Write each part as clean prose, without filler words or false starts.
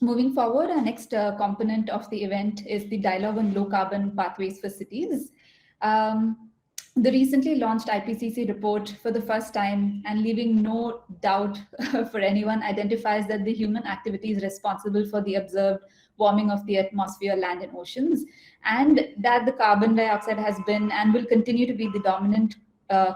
Moving forward, our next component of the event is the dialogue on low carbon pathways for cities. Um, the recently launched IPCC report for the first time, and leaving no doubt for anyone, identifies that the human activity is responsible for the observed warming of the atmosphere, land, and oceans, and that the carbon dioxide has been and will continue to be the dominant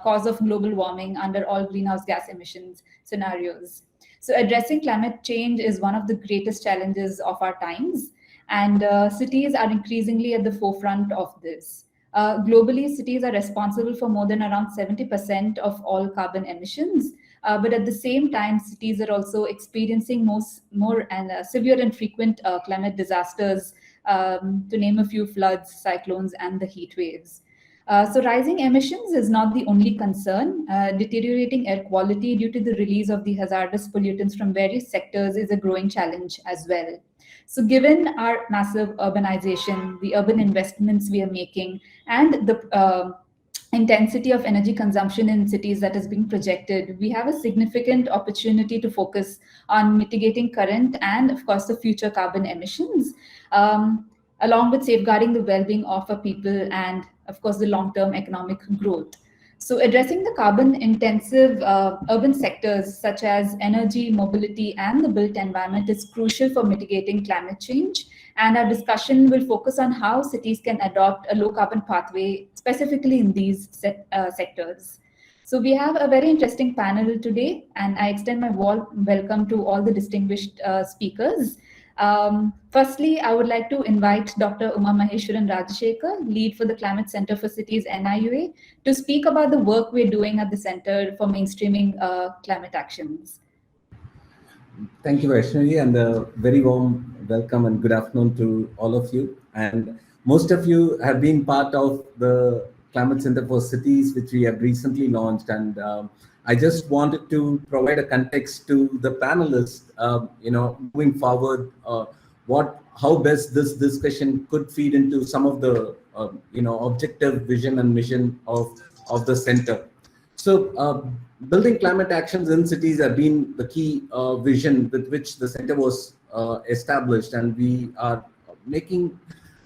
cause of global warming under all greenhouse gas emissions scenarios. So, addressing climate change is one of the greatest challenges of our times, and cities are increasingly at the forefront of this. Globally, cities are responsible for more than around 70% of all carbon emissions. But at the same time, cities are also experiencing more and severe and frequent climate disasters, to name a few: floods, cyclones, and the heat waves. So rising emissions is not the only concern. Deteriorating air quality due to the release of the hazardous pollutants from various sectors is a growing challenge as well. So given our massive urbanization, the urban investments we are making, and the intensity of energy consumption in cities that is being projected, we have a significant opportunity to focus on mitigating current and, of course, the future carbon emissions, along with safeguarding the well-being of our people and, of course, the long-term economic growth. So addressing the carbon-intensive urban sectors such as energy, mobility, and the built environment is crucial for mitigating climate change. And our discussion will focus on how cities can adopt a low-carbon pathway, specifically in these sectors. So we have a very interesting panel today, and I extend my warm welcome to all the distinguished speakers. Firstly, I would like to invite Dr. Uma Maheshwaran Rajashekar, lead for the Climate Center for Cities NIUA, to speak about the work we're doing at the Center for mainstreaming climate actions. Thank you, Vaishnavi, and a very warm welcome and good afternoon to all of you. And most of you have been part of the Climate Center for Cities, which we have recently launched. And I just wanted to provide a context to the panelists, moving forward, how best this discussion could feed into some of the, objective vision and mission of the center. So building climate actions in cities have been the key vision with which the center was established, and we are making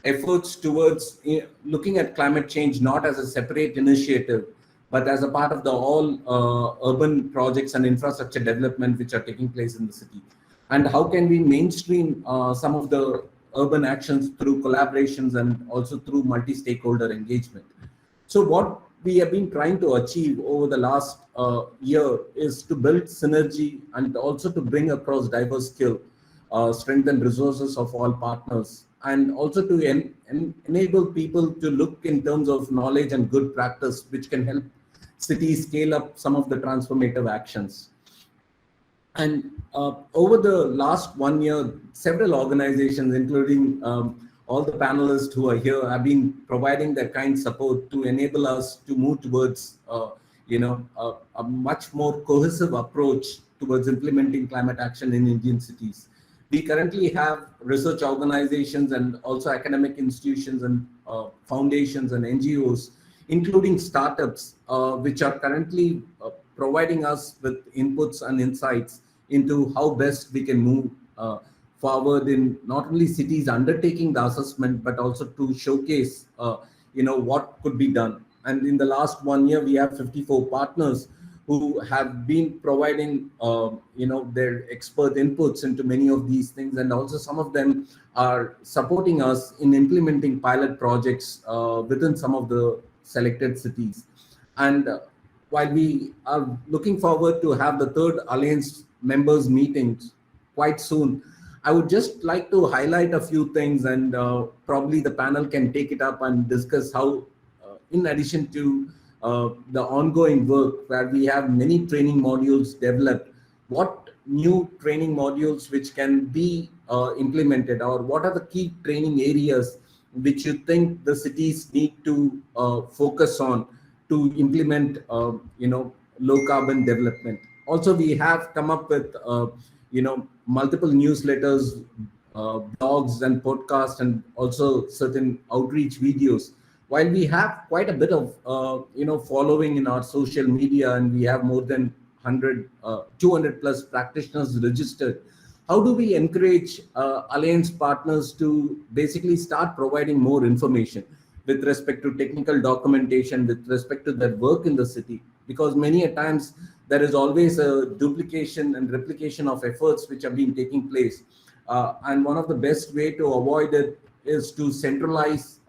efforts towards looking at climate change not as a separate initiative, but as a part of the all urban projects and infrastructure development which are taking place in the city. And how can we mainstream some of the urban actions through collaborations and also through multi-stakeholder engagement. So what we have been trying to achieve over the last year is to build synergy and also to bring across diverse skill, strength and resources of all partners, and also to enable people to look in terms of knowledge and good practice, which can help cities scale up some of the transformative actions. And over the last 1 year, several organizations, including all the panelists who are here, have been providing their kind support to enable us to move towards, a much more cohesive approach towards implementing climate action in Indian cities. We currently have research organizations and also academic institutions and foundations and NGOs, including startups, which are currently providing us with inputs and insights into how best we can move forward in not only cities undertaking the assessment, but also to showcase, what could be done. And in the last 1 year, we have 54 partners who have been providing, their expert inputs into many of these things. And also some of them are supporting us in implementing pilot projects within some of the selected cities. And while we are looking forward to have the third Alliance members meetings quite soon, I would just like to highlight a few things, and probably the panel can take it up and discuss how, in addition to the ongoing work where we have many training modules developed, what new training modules which can be implemented, or what are the key training areas which you think the cities need to focus on to implement, low carbon development. Also, we have come up with, multiple newsletters, blogs and podcasts, and also certain outreach videos. While we have quite a bit of, following in our social media, and we have more than 200 plus practitioners registered, how do we encourage alliance partners to basically start providing more information with respect to technical documentation, with respect to their work in the city? Because many a times there is always a duplication and replication of efforts which have been taking place. And one of the best way to avoid it is to centralize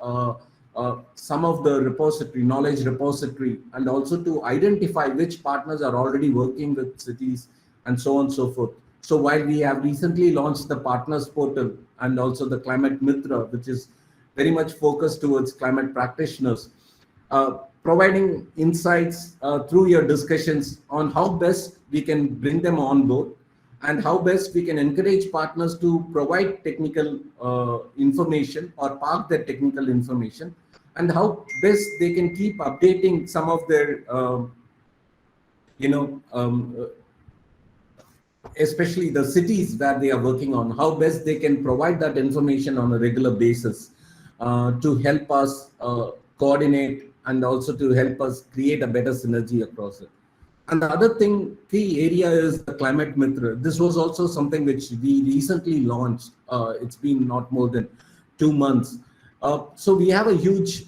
some of the repository, knowledge repository, and also to identify which partners are already working with cities and so on and so forth. So while we have recently launched the partners portal and also the Climate Mitra, which is very much focused towards climate practitioners, providing insights through your discussions on how best we can bring them on board and how best we can encourage partners to provide technical information or park their technical information, and how best they can keep updating some of their, especially the cities where they are working on, how best they can provide that information on a regular basis to help us coordinate and also to help us create a better synergy across it. And the other thing, key area is the Climate Mitra. This was also something which we recently launched. It's been not more than 2 months. So we have a huge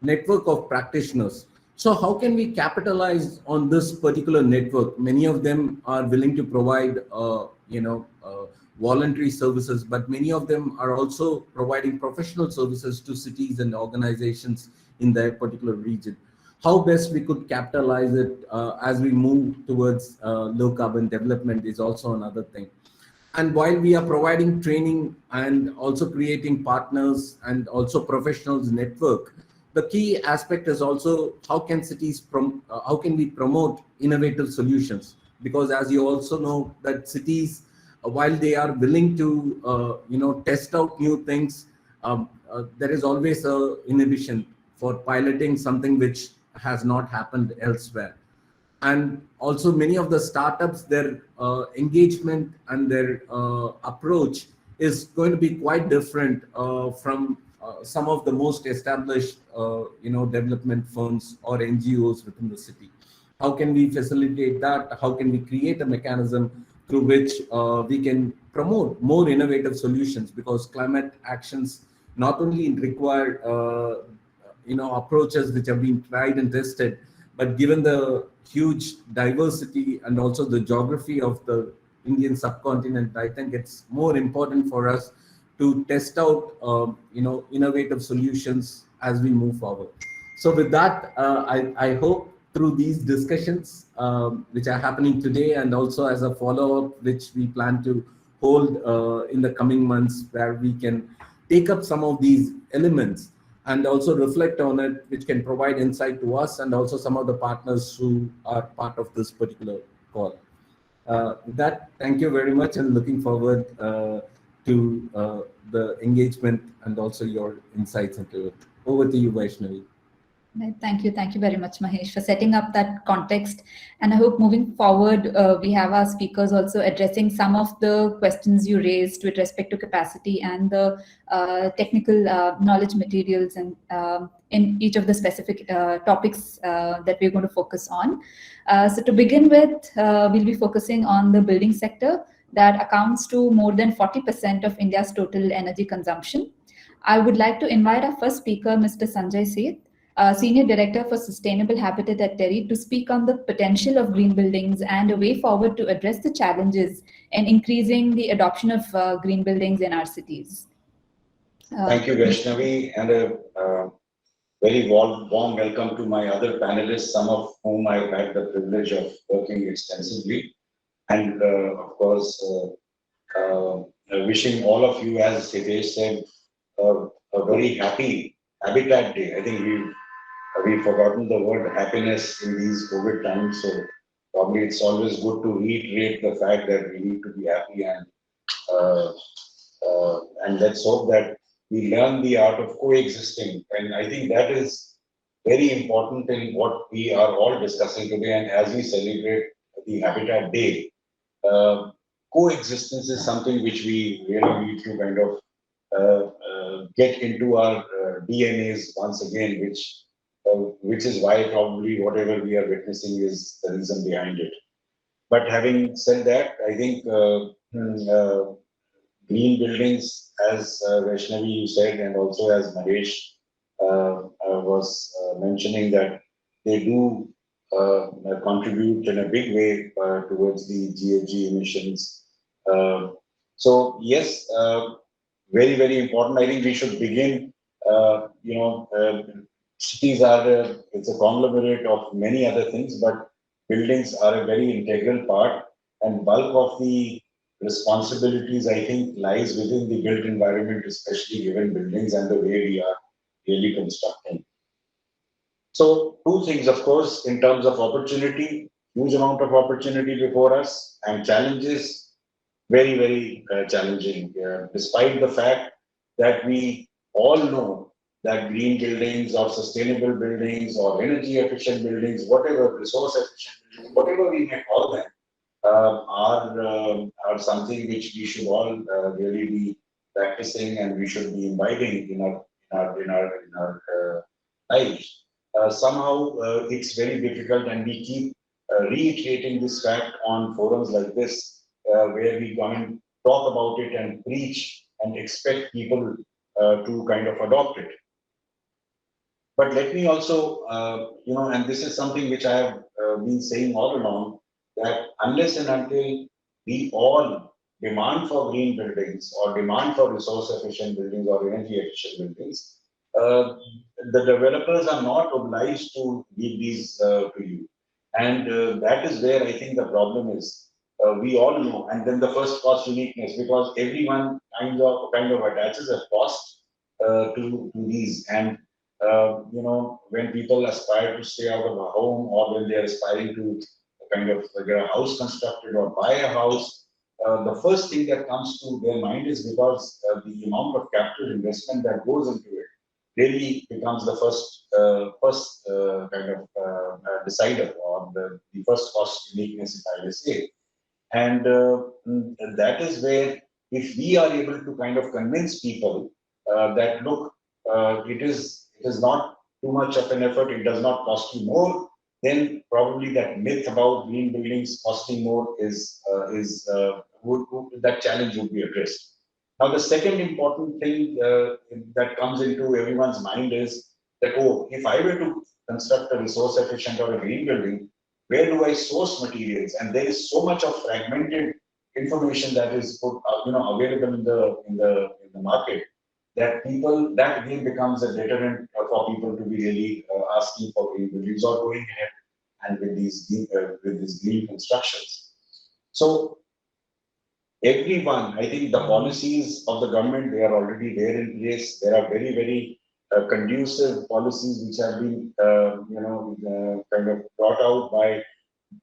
network of practitioners. So how can we capitalize on this particular network? Many of them are willing to provide, voluntary services, but many of them are also providing professional services to cities and organizations in their particular region. How best we could capitalize it as we move towards low carbon development is also another thing. And while we are providing training and also creating partners and also professionals network, the key aspect is also how can cities how can we promote innovative solutions? Because as you also know that cities, while they are willing to test out new things, there is always a inhibition for piloting something which has not happened elsewhere. And also many of the startups, their engagement and their approach is going to be quite different from some of the most established development firms or NGOs within the city. How can we facilitate that? How can we create a mechanism through which we can promote more innovative solutions? Because climate actions not only require approaches which have been tried and tested, but given the huge diversity and also the geography of the Indian subcontinent, I think it's more important for us to test out innovative solutions as we move forward. So with that, I hope through these discussions which are happening today, and also as a follow-up which we plan to hold in the coming months, where we can take up some of these elements and also reflect on it, which can provide insight to us and also some of the partners who are part of this particular call. With that, thank you very much, and looking forward to the engagement and also your insights into it. Over to you, Vaishnavi. Thank you very much, Mahesh, for setting up that context. And I hope moving forward, we have our speakers also addressing some of the questions you raised with respect to capacity and the technical knowledge materials and in each of the specific topics that we're going to focus on. So to begin with, we'll be focusing on the building sector that accounts to more than 40% of India's total energy consumption. I would like to invite our first speaker, Mr. Sanjay Seth, Senior Director for Sustainable Habitat at TERI, to speak on the potential of green buildings and a way forward to address the challenges in increasing the adoption of green buildings in our cities. Thank you, Vaishnavi, and a very warm welcome to my other panelists, some of whom I've had the privilege of working extensively. And of course, wishing all of you, as Hitesh said, a very happy Habitat Day. I think we've forgotten the word happiness in these COVID times, so probably it's always good to reiterate the fact that we need to be happy, and let's hope that we learn the art of coexisting. And I think that is very important in what we are all discussing today. And as we celebrate the Habitat Day, coexistence is something which we really need to kind of get into our DNAs once again, which is why probably whatever we are witnessing is the reason behind it. But having said that, I think green buildings, as Vaishnavi you said, and also as Mahesh was mentioning, that they do contribute in a big way towards the GHG emissions. So yes, very important. I think we should begin. Cities are it's a conglomerate of many other things, but buildings are a very integral part, and bulk of the responsibilities, I think, lies within the built environment, especially given buildings and the way we are really constructing. So two things, of course, in terms of opportunity, huge amount of opportunity before us, and challenges, very challenging. Despite the fact that we all know that green buildings or sustainable buildings or energy efficient buildings, whatever resource efficient buildings, whatever we may call them, are something which we should all really be practicing, and we should be imbibing in our lives. Somehow it's very difficult, and we keep reiterating this fact on forums like this, where we come and talk about it and preach and expect people to kind of adopt it. But let me also, and this is something which I have been saying all along, that unless and until we all demand for green buildings or demand for resource efficient buildings or energy efficient buildings, uh, the developers are not obliged to give these to you. And that is where I think the problem is. We all know, and then the first cost uniqueness, because everyone kind of attaches a cost to these. And when people aspire to stay out of a home, or when they are aspiring to kind of get a house constructed or buy a house, the first thing that comes to their mind is, because the amount of capital investment that goes into it really becomes the first kind of decider, or the first cost uniqueness, if I may say. And that is where, if we are able to kind of convince people that, look, it is not too much of an effort, it does not cost you more, then probably that myth about green buildings costing more that challenge would be addressed. Now, the second important thing that comes into everyone's mind is that, oh, if I were to construct a resource efficient or a green building, where do I source materials? And there is so much of fragmented information that is available in the market, that again becomes a deterrent for people to be really asking for green buildings or going ahead and with these green constructions. So everyone, I think the policies of the government, they are already there in place. There are very conducive policies which have been kind of brought out by,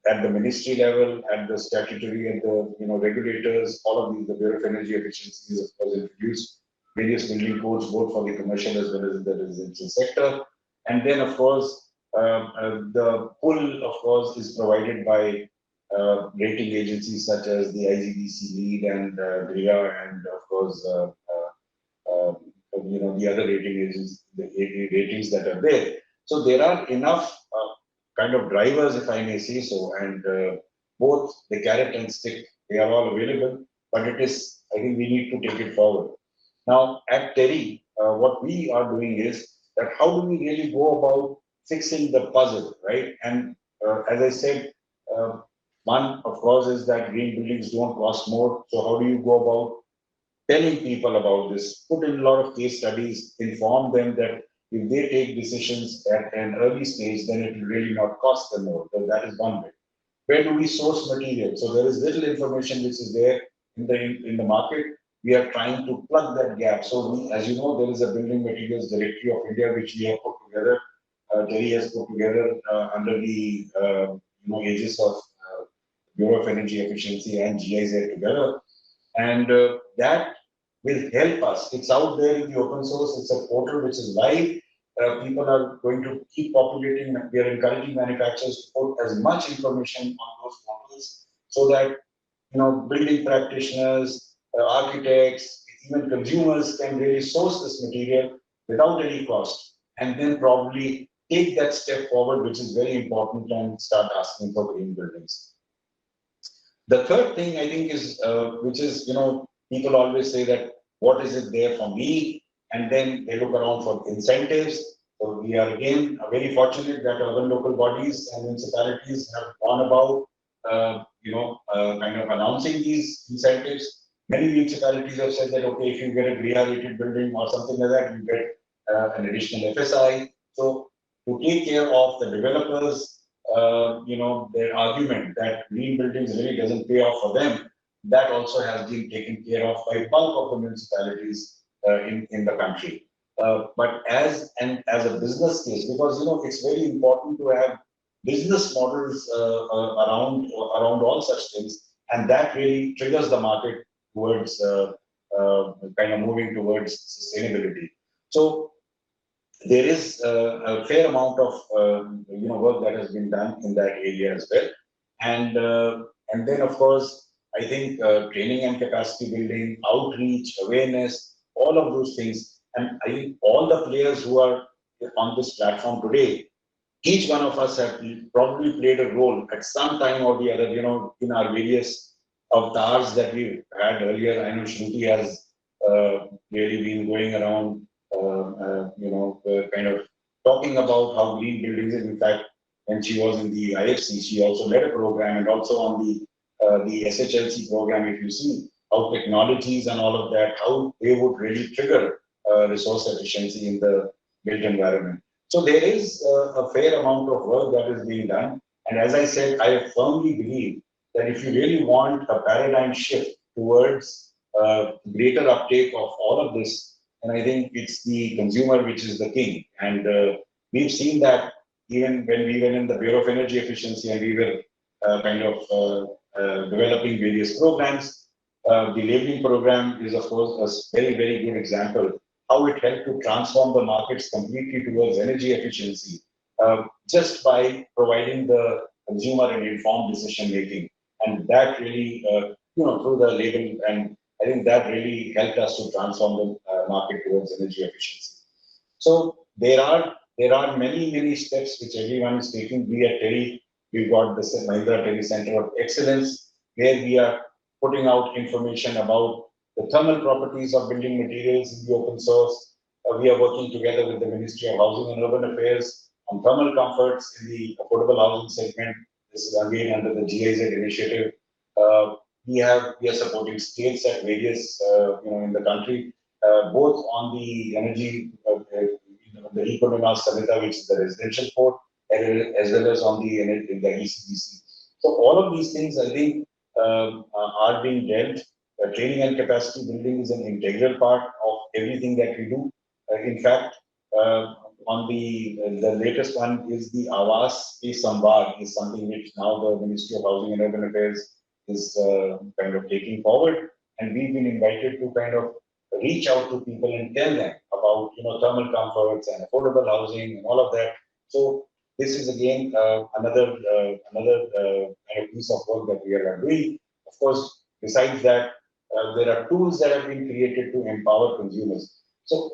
at the ministry level, at the statutory and the regulators. All of these, the Bureau of Energy Efficiency has, of course, introduced various building codes, both for the commercial as well as the residential sector. And then, of course, the pull, of course, is provided by rating agencies such as the IGBC LEED and GRIA, and of course, the other rating agencies, the ratings that are there. So there are enough kind of drivers, if I may say so, and both the carrot and stick, they are all available. But it is, I think, we need to take it forward. Now, at TERI, what we are doing is that, how do we really go about fixing the puzzle, right? And as I said, one, of course, is that green buildings don't cost more. So how do you go about telling people about this? Put in a lot of case studies, inform them that if they take decisions at an early stage, then it will really not cost them more. So that is one way. Where do we source material? So there is little information which is there in the market. We are trying to plug that gap. So we, as you know, there is a Building Materials Directory of India which we have put together. TERI has put together under the aegis of Bureau of Energy Efficiency and GIZ together, and that will help us. It's out there in the open source. It's a portal which is live. People are going to keep populating. We are encouraging manufacturers to put as much information on those portals, so that building practitioners, architects, even consumers can really source this material without any cost, and then probably take that step forward, which is very important, and start asking for green buildings. The third thing I think is, which is, people always say that what is it there for me? And then they look around for incentives. So we are again very fortunate that urban local bodies and municipalities have gone about, kind of announcing these incentives. Many municipalities have said that, okay, if you get a GREA rated building or something like that, you get an additional FSI. So to take care of the developers, their argument that green buildings really doesn't pay off for them, that also has been taken care of by bulk of the municipalities in the country. But as a business case, because it's very important to have business models around all such things, and that really triggers the market towards kind of moving towards sustainability. So there is a fair amount of work that has been done in that area as well, and then of course I think training and capacity building, outreach, awareness, all of those things, and I think all the players who are on this platform today, each one of us have probably played a role at some time or the other, in our various avatars that we had earlier. I know Shruti has really been going around, kind of talking about how green buildings, in fact, when she was in the IFC, she also led a program, and also on the SHLC program, if you see how technologies and all of that, how they would really trigger resource efficiency in the built environment. So there is a fair amount of work that is being done. And as I said, I firmly believe that if you really want a paradigm shift towards greater uptake of all of this, and I think it's the consumer which is the king. And we've seen that even when we were in the Bureau of Energy Efficiency and we were developing various programs. The labeling program is, of course, a very, very good example how it helped to transform the markets completely towards energy efficiency, just by providing the consumer an informed decision making. And that really, through the label, and I think that really helped us to transform the market towards energy efficiency. So there are many, many steps which everyone is taking. We at TERI, we've got the Mahindra TERI Center of Excellence, where we are putting out information about the thermal properties of building materials in the open source. We are working together with the Ministry of Housing and Urban Affairs on thermal comforts in the affordable housing segment. This is again under the GIZ initiative. We are supporting states at various, in the country, both on the energy, the Economas Samhita, which is the residential code, as well as on the ECBC. So all of these things, I think, are being dealt. Training and capacity building is an integral part of everything that we do. In fact, on the latest one is the Awas Space Samvad, is something which now the Ministry of Housing and Urban Affairs is kind of taking forward, and we've been invited to kind of reach out to people and tell them about thermal comforts and affordable housing and all of that. So this is again another kind of piece of work that we are doing. Of course, besides that, there are tools that have been created to empower consumers. So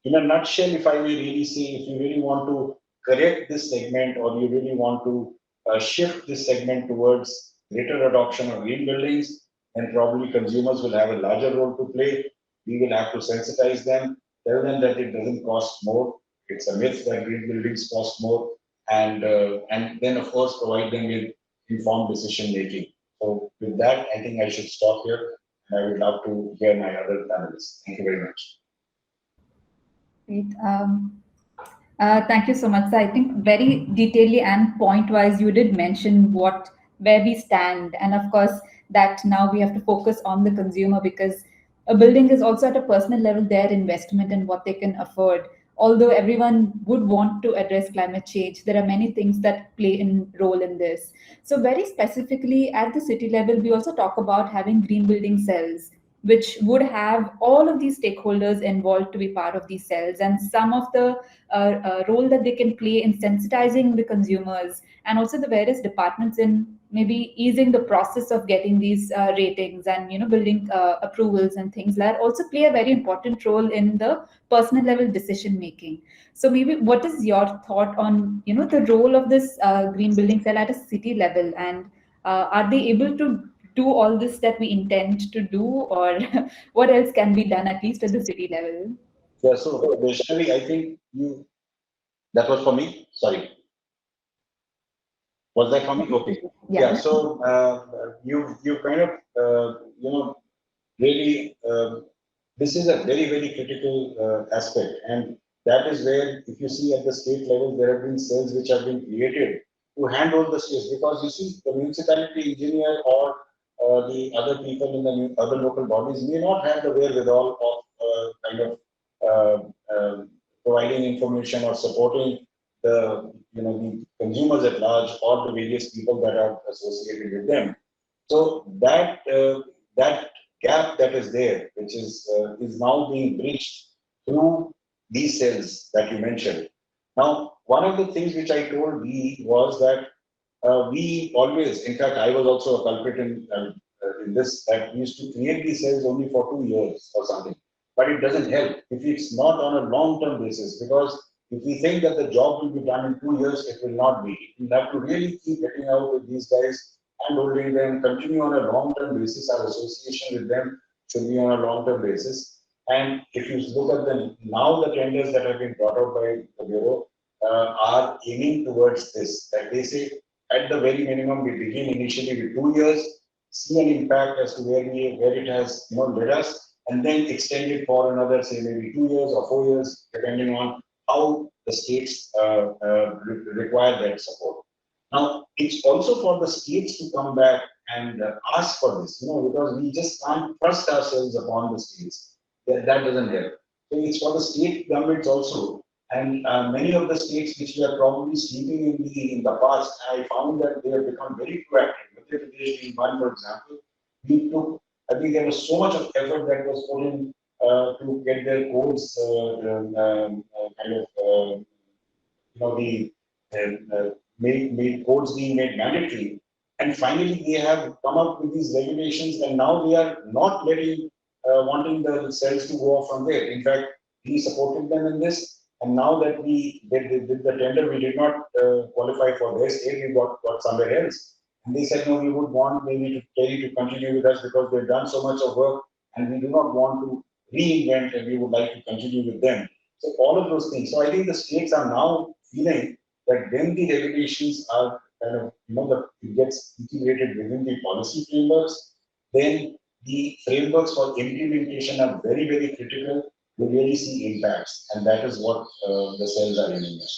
in a nutshell, if I may really say, if you really want to correct this segment, or you really want to shift this segment towards greater adoption of green buildings, then probably consumers will have a larger role to play. We will have to sensitize them, tell them that it doesn't cost more. It's a myth that green buildings cost more, and then of course provide them with informed decision making. So with that, I think I should stop here, and I would love to hear my other panelists. Thank you very much. Great. Thank you so much. So I think very detailedly and point-wise, you did mention where we stand, and of course that now we have to focus on the consumer, because a building is also at a personal level their investment and what they can afford. Although everyone would want to address climate change, there are many things that play a role in this. So very specifically at the city level, we also talk about having green building cells, which would have all of these stakeholders involved to be part of these cells, and some of the role that they can play in sensitizing the consumers, and also the various departments in maybe easing the process of getting these ratings and building approvals and things like that, also play a very important role in the personal level decision making. So maybe what is your thought on the role of this green building cell at a city level, and are they able to do all this that we intend to do, or what else can be done, at least at the city level? Yeah, so Vaishnavi, I think that was for me. Sorry. Was that for me? Okay. Yeah. Yeah. So you kind of really this is a very critical aspect, and that is where, if you see at the state level, there have been cells which have been created to handle the space, because you see the municipality engineer or the other people in the other local bodies may not have the wherewithal of kind of providing information or supporting the the consumers at large or the various people that are associated with them. So that gap that is there, which is now being bridged through these cells that you mentioned. Now, one of the things which I told we was that we always, in fact, I was also a culprit in this, that we used to create these cells only for 2 years or something. But it doesn't help if it's not on a long-term basis, because if we think that the job will be done in 2 years, it will not be. We have to really keep getting out with these guys and holding them, continue on a long-term basis. Our association with them should be on a long-term basis. And if you look at the tenders that have been brought out by the Bureau are aiming towards this, that they say at the very minimum we begin initially with 2 years, see an impact as to where it has led us, and then extend it for another, say maybe 2 years or 4 years, depending on how the states require that support. Now, it's also for the states to come back and ask for this, because we just can't trust ourselves upon the states. That doesn't help. So it's for the state governments also. And many of the states which were probably sleeping in the past, I found that they have become very proactive. Madhya Pradesh being one, for example, I think there was so much of effort that was put in to get their codes made codes being made mandatory. And finally, they have come up with these regulations, and now they are not wanting the cells to go off from there. In fact, we supported them in this, and now that we did the tender, we did not qualify for their state, we got somewhere else. And they said, no, we would want maybe Terry to continue with us because they've done so much of work, and we do not want to reinvent, and we would like to continue with them. So all of those things. So I think the states are now feeling that when the regulations are kind of, it gets integrated within the policy frameworks, then the frameworks for implementation are very critical to really see impacts. And that is what the cells are aiming at.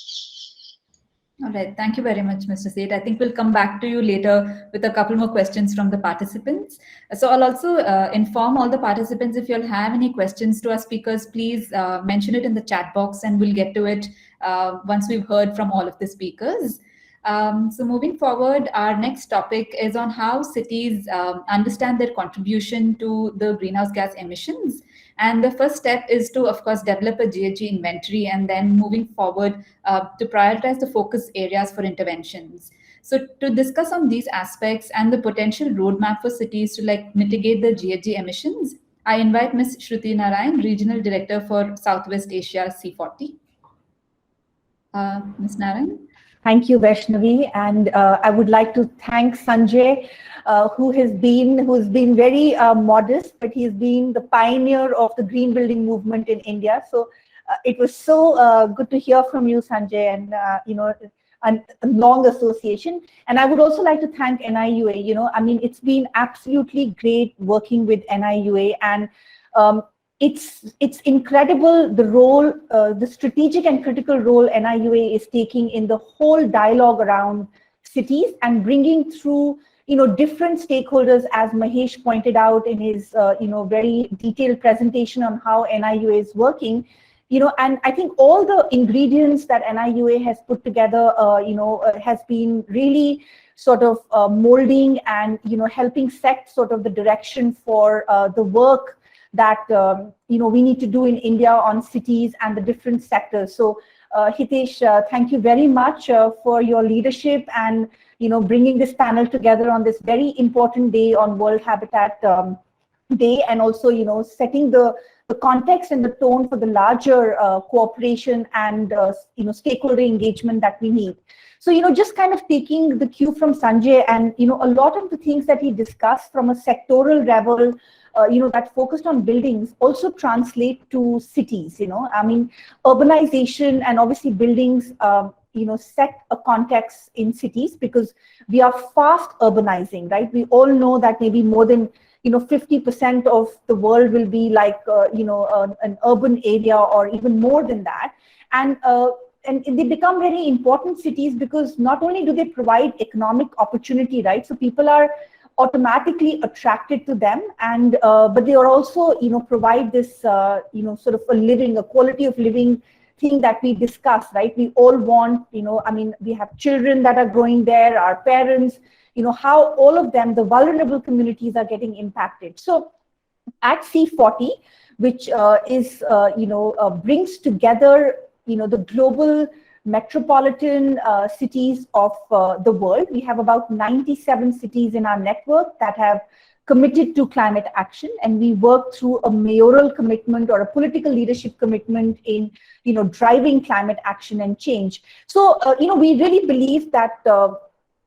All right. Thank you very much, Mr. Seth. I think we'll come back to you later with a couple more questions from the participants. So I'll also inform all the participants, if you'll have any questions to our speakers, please mention it in the chat box and we'll get to it once we've heard from all of the speakers. So moving forward, our next topic is on how cities understand their contribution to the greenhouse gas emissions. And the first step is to, of course, develop a GHG inventory, and then moving forward to prioritize the focus areas for interventions. So to discuss on these aspects and the potential roadmap for cities to mitigate the GHG emissions, I invite Ms. Shruti Narayan, Regional Director for Southwest Asia C40. Ms. Narayan. Thank you, Vaishnavi, and I would like to thank Sanjay, who's been very modest, but he's been the pioneer of the green building movement in India. So it was so good to hear from you, Sanjay, and a long association. And I would also like to thank NIUA. It's been absolutely great working with NIUA, and it's incredible the role, the strategic and critical role NIUA is taking in the whole dialogue around cities and bringing through, different stakeholders, as Mahesh pointed out in his, very detailed presentation on how NIUA is working. And I think all the ingredients that NIUA has put together, has been really sort of molding and, helping set sort of the direction for the work that we need to do in India on cities and the different sectors. So Hitesh, thank you very much for your leadership and bringing this panel together on this very important day on World Habitat day, and also, setting the context and the tone for the larger cooperation and, stakeholder engagement that we need. So, just kind of taking the cue from Sanjay, and, a lot of the things that he discussed from a sectoral level, that focused on buildings also translate to cities. I mean, urbanization and obviously buildings, set a context in cities because we are fast urbanizing, right? We all know that maybe more than 50% of the world will be like, an urban area, or even more than that. And they become very important cities because not only do they provide economic opportunity, right? So people are automatically attracted to them, and but they are also, provide this, sort of a quality of living thing that we discuss, right? We all want, I mean, we have children that are growing there, our parents, how all of them, the vulnerable communities, are getting impacted. So at C40, which brings together, the global metropolitan cities of the world, we have about 97 cities in our network that have committed to climate action, and we work through a mayoral commitment or a political leadership commitment in, driving climate action and change. So, we really believe that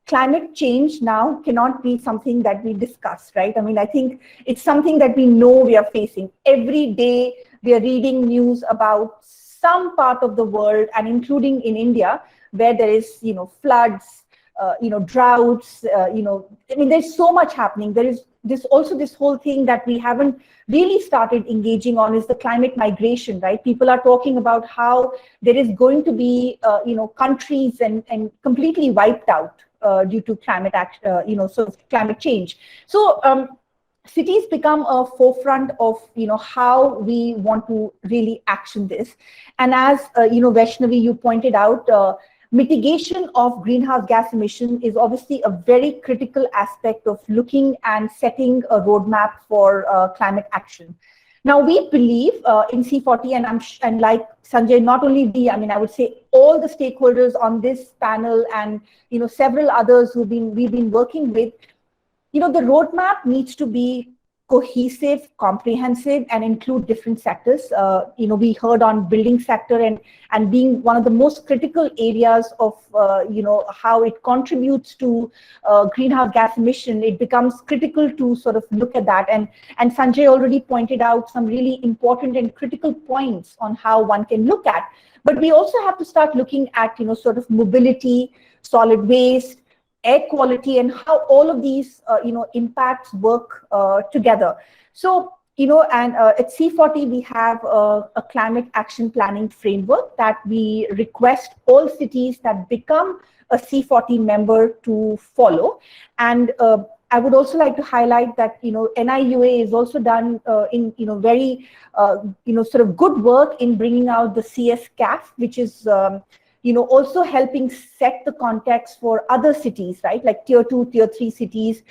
climate change now cannot be something that we discuss, right? I mean, I think it's something that we know we are facing. Every day we are reading news about some part of the world, and including in India, where there is, floods, droughts, I mean, there's so much happening. There is this whole thing that we haven't really started engaging on, is the climate migration, right? People are talking about how there is going to be, countries and completely wiped out due to climate action, sort of climate change. So cities become a forefront of, how we want to really action this. And as, Vaishnavi, you pointed out, mitigation of greenhouse gas emission is obviously a very critical aspect of looking and setting a roadmap for climate action. Now, we believe in C40, and like Sanjay, not only we, I mean, I would say all the stakeholders on this panel, and several others we've been working with, the roadmap needs to be cohesive, comprehensive, and include different sectors. We heard on building sector and being one of the most critical areas of, how it contributes to greenhouse gas emission. It becomes critical to sort of look at that. And Sanjay already pointed out some really important and critical points on how one can look at. But we also have to start looking at, sort of mobility, solid waste, air quality, and how all of these, impacts work together. So, and at C40, we have a climate action planning framework that we request all cities that become a C40 member to follow. And I would also like to highlight that, NIUA is also done in, very, sort of good work in bringing out the CSCAF, which is, also helping set the context for other cities, right? Like tier 2, tier 3 cities,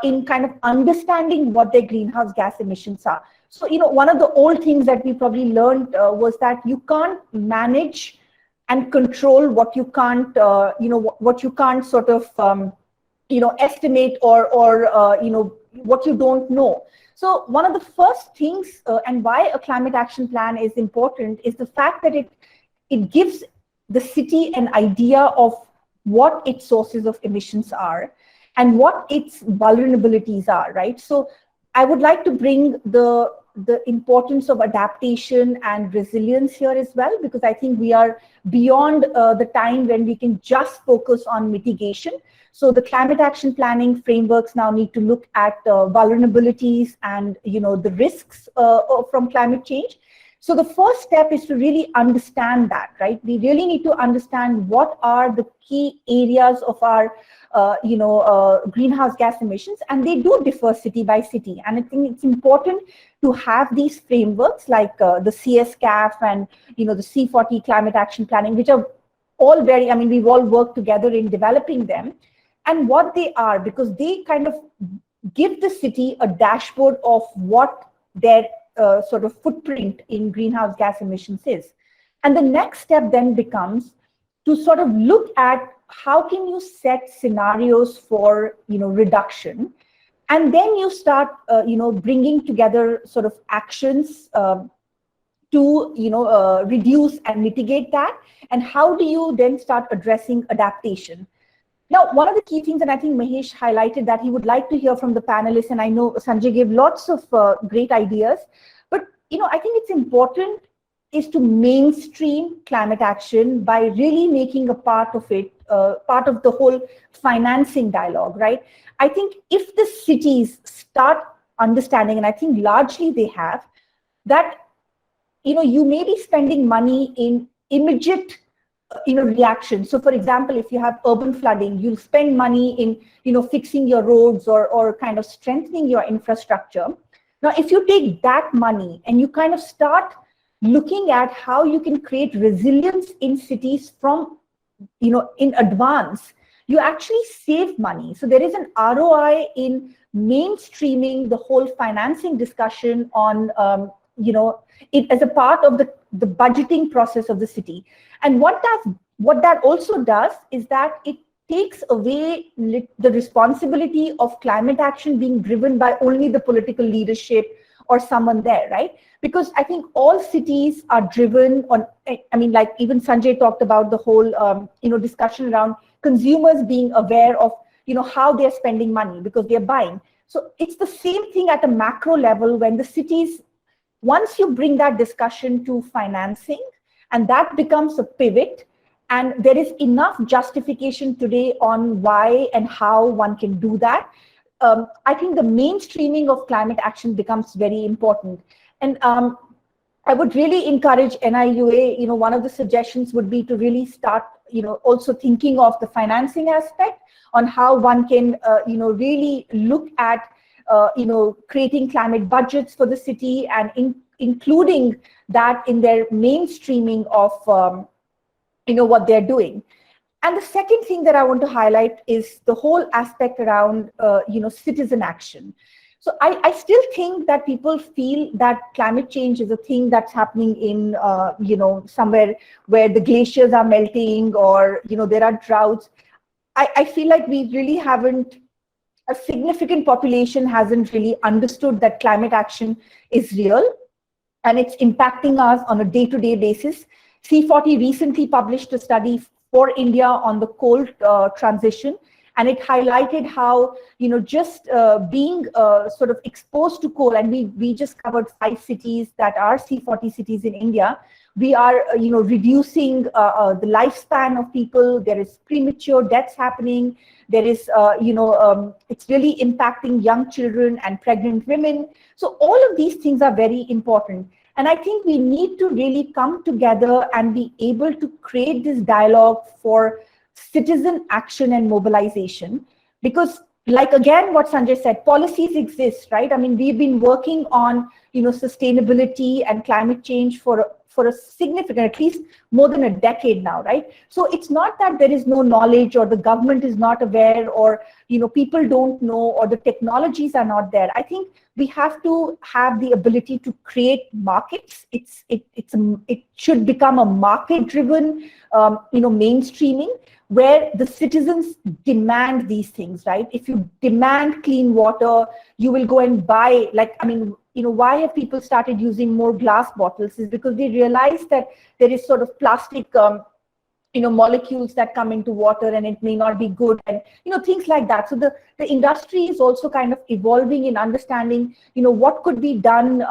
in kind of understanding what their greenhouse gas emissions are. So, one of the old things that we probably learned was that you can't manage and control what you can't, what you can't sort of, estimate or what you don't know. So one of the first things, and why a climate action plan is important, is the fact that it gives the city an idea of what its sources of emissions are and what its vulnerabilities are, right? So I would like to bring the importance of adaptation and resilience here as well, because I think we are beyond the time when we can just focus on mitigation. So the climate action planning frameworks now need to look at vulnerabilities and the risks from climate change. So the first step is to really understand that, right? We really need to understand what are the key areas of our greenhouse gas emissions, and they do differ city by city. And I think it's important to have these frameworks like the CSCAF and the C40 climate action planning, which are all very, I mean, we've all worked together in developing them, and what they are, because they kind of give the city a dashboard of what their sort of footprint in greenhouse gas emissions is. And the next step then becomes to sort of look at how can you set scenarios for reduction, And then you start, bringing together sort of actions to, reduce and mitigate that. And how do you then start addressing adaptation? Now, one of the key things, and I think Mahesh highlighted that he would like to hear from the panelists, and I know Sanjay gave lots of great ideas, but, I think it's important is to mainstream climate action by really making a part of it, part of the whole financing dialogue, right? I think if the cities start understanding, and I think largely they have, that, you may be spending money in immediate, reaction. So for example, if you have urban flooding, you'll spend money in, fixing your roads or kind of strengthening your infrastructure. Now, if you take that money and you kind of start looking at how you can create resilience in cities from, in advance, you actually save money. So there is an ROI in mainstreaming the whole financing discussion on, it as a part of the budgeting process of the city. And what that also does is that it takes away the responsibility of climate action being driven by only the political leadership or someone there, right? Because I think all cities are driven on, like even Sanjay talked about the whole, discussion around consumers being aware of, how they're spending money because they're buying. So it's the same thing at a macro level when the cities, once you bring that discussion to financing, and that becomes a pivot, and there is enough justification today on why and how one can do that, I think the mainstreaming of climate action becomes very important. And I would really encourage NIUA, one of the suggestions would be to really start, also thinking of the financing aspect on how one can, really look at, creating climate budgets for the city and including that in their mainstreaming of, what they're doing. And the second thing that I want to highlight is the whole aspect around, citizen action. So I still think that people feel that climate change is a thing that's happening in, somewhere where the glaciers are melting or, there are droughts. I feel like we really haven't, a significant population hasn't really understood that climate action is real and it's impacting us on a day-to-day basis. C40 recently published a study for India on the coal transition, and it highlighted how, just being sort of exposed to coal, and we just covered 5 cities that are C40 cities in India. We are, reducing the lifespan of people. There is premature deaths happening. There is, it's really impacting young children and pregnant women. So all of these things are very important. And I think we need to really come together and be able to create this dialogue for citizen action and mobilization. Because like, again, what Sanjay said, policies exist, right? I mean, we've been working on, sustainability and climate change for a significant, at least more than a decade now, right? So it's not that there is no knowledge or the government is not aware or, people don't know or the technologies are not there. I think we have to have the ability to create markets. It should become a market-driven, mainstreaming where the citizens demand these things, right? If you demand clean water, you will go and buy, why have people started using more glass bottles is because they realize that there is sort of plastic, molecules that come into water and it may not be good and, things like that. So the industry is also kind of evolving in understanding, what could be done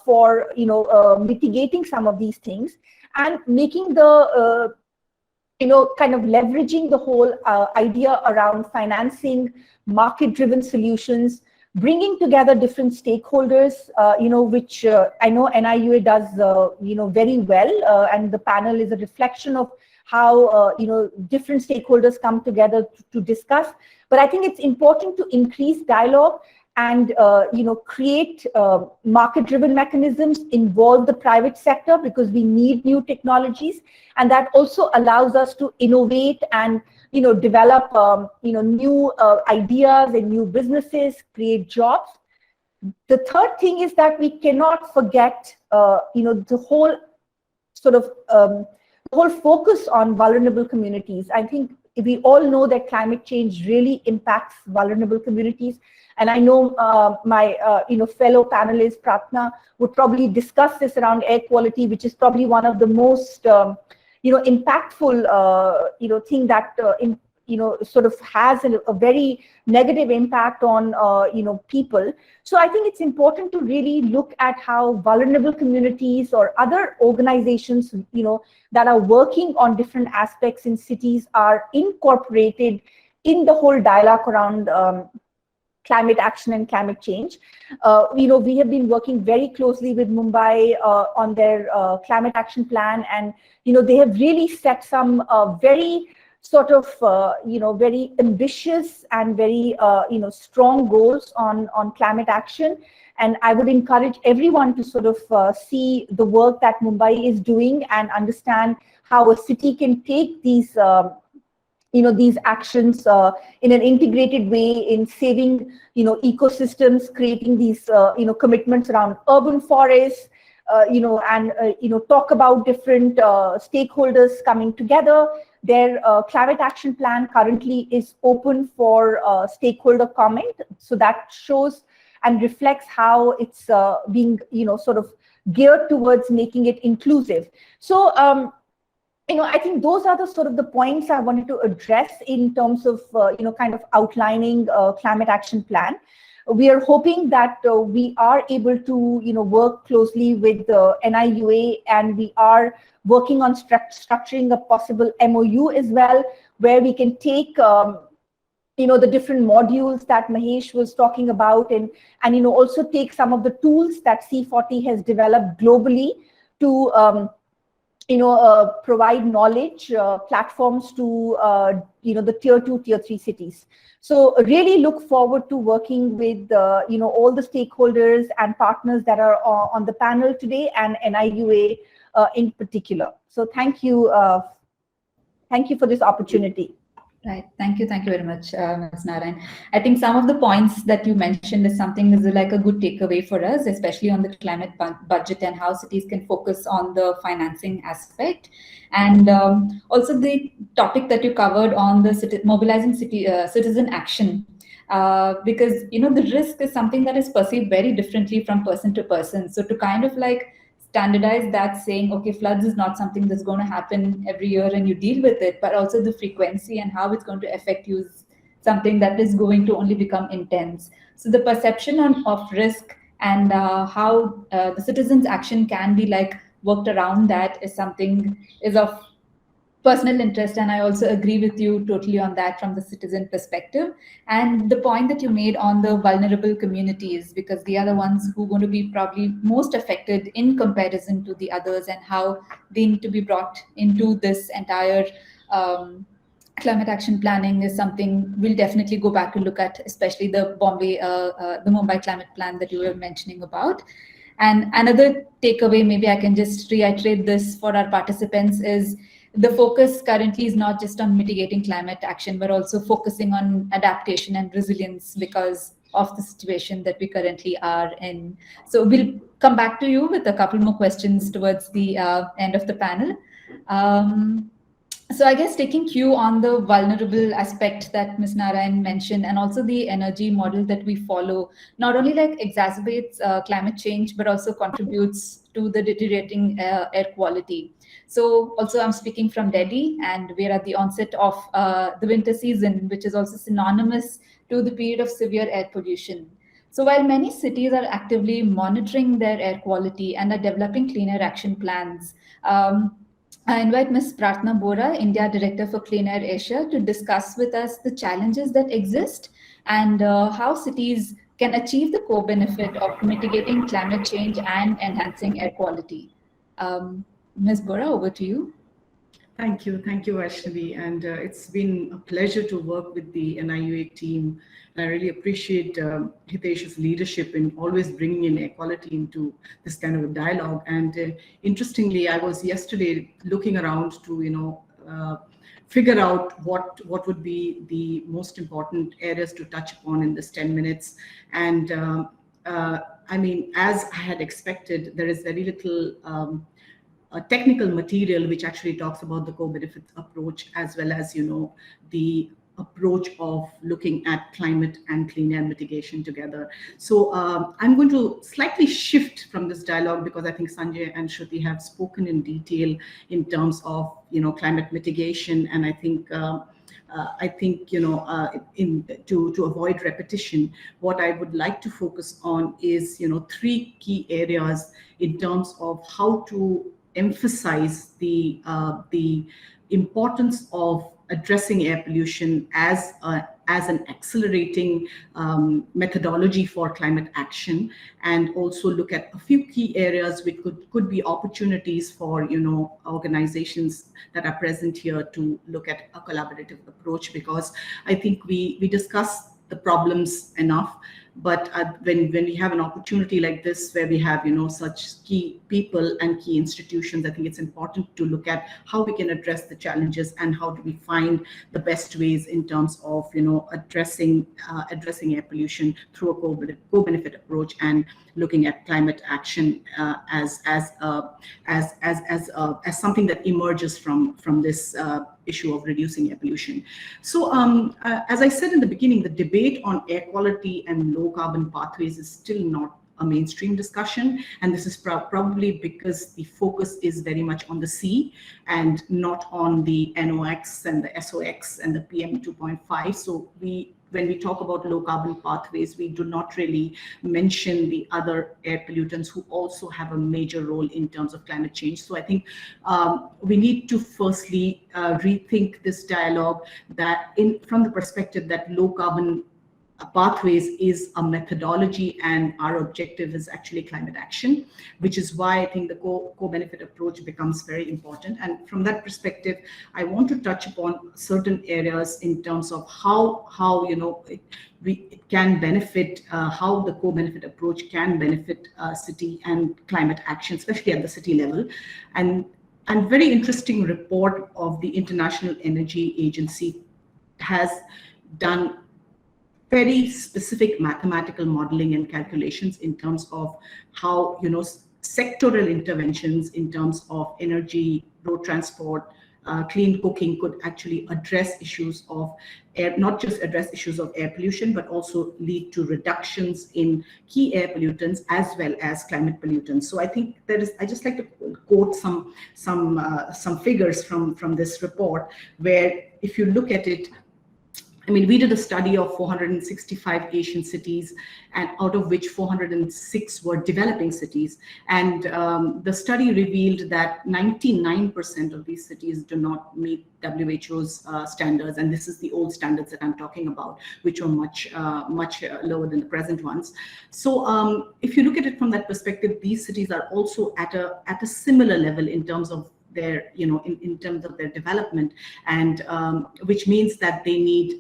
for, mitigating some of these things and making the, kind of leveraging the whole idea around financing market-driven solutions, bringing together different stakeholders, which I know NIUA does, very well, and the panel is a reflection of how, different stakeholders come together to discuss. But I think it's important to increase dialogue and, create market-driven mechanisms, involve the private sector because we need new technologies. And that also allows us to innovate and, develop, new ideas and new businesses, create jobs. The third thing is that we cannot forget, the whole sort of, the whole focus on vulnerable communities. I think we all know that climate change really impacts vulnerable communities. And I know my fellow panelist Pratna would probably discuss this around air quality, which is probably one of the most impactful thing that sort of has a very negative impact on people. So I think it's important to really look at how vulnerable communities or other organizations that are working on different aspects in cities are incorporated in the whole dialogue around climate action and climate change. We have been working very closely with Mumbai on their climate action plan, and they have really set some very sort of very ambitious and very strong goals on climate action. And I would encourage everyone to sort of see the work that Mumbai is doing and understand how a city can take these these actions in an integrated way in saving ecosystems, creating these commitments around urban forests, and talk about different stakeholders coming together. Their climate action plan currently is open for stakeholder comment, so that shows and reflects how it's being sort of geared towards making it inclusive. So I think those are the sort of the points I wanted to address in terms of kind of outlining climate action plan. We are hoping that we are able to work closely with the NIUA, and we are working on structuring a possible MOU as well, where we can take the different modules that Mahesh was talking about, and also take some of the tools that C40 has developed globally to provide knowledge platforms to the tier 2, tier 3 cities. So really look forward to working with all the stakeholders and partners that are on the panel today, and NIUA in particular. So thank you for this opportunity. Right. Thank you very much, Ms. Narayan. I think some of the points that you mentioned is something is like a good takeaway for us, especially on the climate budget and how cities can focus on the financing aspect. And also the topic that you covered on the mobilizing citizen action, because, the risk is something that is perceived very differently from person to person. So to kind of like standardize that, saying, okay, floods is not something that's going to happen every year and you deal with it, but also the frequency and how it's going to affect you is something that is going to only become intense. So the perception of risk and how the citizens' action can be like worked around that is something is of personal interest, and I also agree with you totally on that from the citizen perspective. And the point that you made on the vulnerable communities, because they are the ones who are going to be probably most affected in comparison to the others, and how they need to be brought into this entire climate action planning is something we'll definitely go back to look at, especially the Mumbai climate plan that you were mentioning about. And another takeaway, maybe I can just reiterate this for our participants, is the focus currently is not just on mitigating climate action, but also focusing on adaptation and resilience because of the situation that we currently are in. So we'll come back to you with a couple more questions towards the end of the panel. So I guess taking cue on the vulnerable aspect that Ms. Narayan mentioned, and also the energy model that we follow, not only like exacerbates climate change, but also contributes to the deteriorating air quality. So also I'm speaking from Delhi, and we're at the onset of the winter season, which is also synonymous to the period of severe air pollution. So while many cities are actively monitoring their air quality and are developing cleaner action plans, I invite Ms. Pratna Bora, India Director for Clean Air Asia, to discuss with us the challenges that exist and how cities can achieve the co-benefit of mitigating climate change and enhancing air quality. Ms. Bora, over to you. Thank you, Vaishnavi. And it's been a pleasure to work with the NIUA team. And I really appreciate Hitesh's leadership in always bringing in equality into this kind of a dialogue. And interestingly, I was yesterday looking around to, figure out what would be the most important areas to touch upon in this 10 minutes. And I mean, as I had expected, there is very little technical material which actually talks about the co-benefit approach, as well as, the approach of looking at climate and clean air mitigation together. So I'm going to slightly shift from this dialogue, because I think Sanjay and Shruti have spoken in detail in terms of, climate mitigation. And I think to avoid repetition, what I would like to focus on is, 3 key areas in terms of how to emphasize the importance of addressing air pollution as an accelerating methodology for climate action, and also look at a few key areas which could be opportunities for organizations that are present here to look at a collaborative approach, because I think we discuss the problems enough. But when we have an opportunity like this, where we have such key people and key institutions, I think it's important to look at how we can address the challenges and how do we find the best ways in terms of addressing air pollution through a co-benefit approach, and looking at climate action as something that emerges from this issue of reducing air pollution. So as I said in the beginning, the debate on air quality and low carbon pathways is still not a mainstream discussion, and this is probably because the focus is very much on the C and not on the NOx and the SOx and the PM 2.5. So when we talk about low carbon pathways, we do not really mention the other air pollutants who also have a major role in terms of climate change. So I think we need to firstly rethink this dialogue from the perspective that low carbon pathways is a methodology, and our objective is actually climate action, which is why I think the co-benefit approach becomes very important. And from that perspective, I want to touch upon certain areas in terms of how it can benefit, how the co-benefit approach can benefit city and climate action, especially at the city level. And very interesting report of the International Energy Agency has done very specific mathematical modeling and calculations in terms of how sectoral interventions in terms of energy, road transport, clean cooking could actually address issues of air, not just address issues of air pollution, but also lead to reductions in key air pollutants as well as climate pollutants. So I think I just like to quote some figures from this report, where if you look at it, I mean, we did a study of 465 Asian cities, and out of which 406 were developing cities. And the study revealed that 99% of these cities do not meet WHO's standards. And this is the old standards that I'm talking about, which are much lower than the present ones. So if you look at it from that perspective, these cities are also at a similar level in terms of their, in terms of their development, and which means that they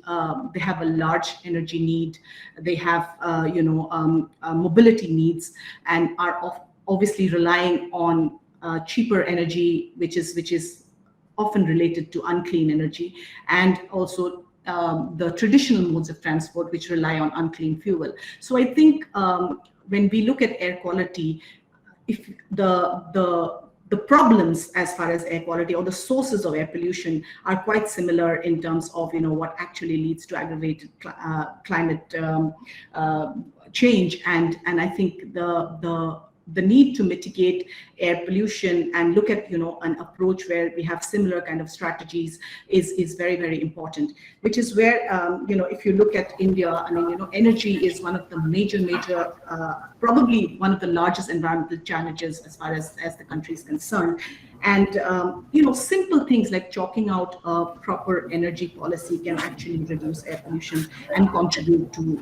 have a large energy need, they have, mobility needs, and are obviously relying on cheaper energy, which is often related to unclean energy, and also the traditional modes of transport, which rely on unclean fuel. So I think when we look at air quality, if the problems as far as air quality or the sources of air pollution are quite similar in terms of what actually leads to aggravated climate change, and I think the need to mitigate air pollution and look at an approach where we have similar kind of strategies is very, very important, which is where if you look at India, I mean energy is one of the major probably one of the largest environmental challenges as far as the country is concerned. And simple things like chalking out a proper energy policy can actually reduce air pollution and contribute to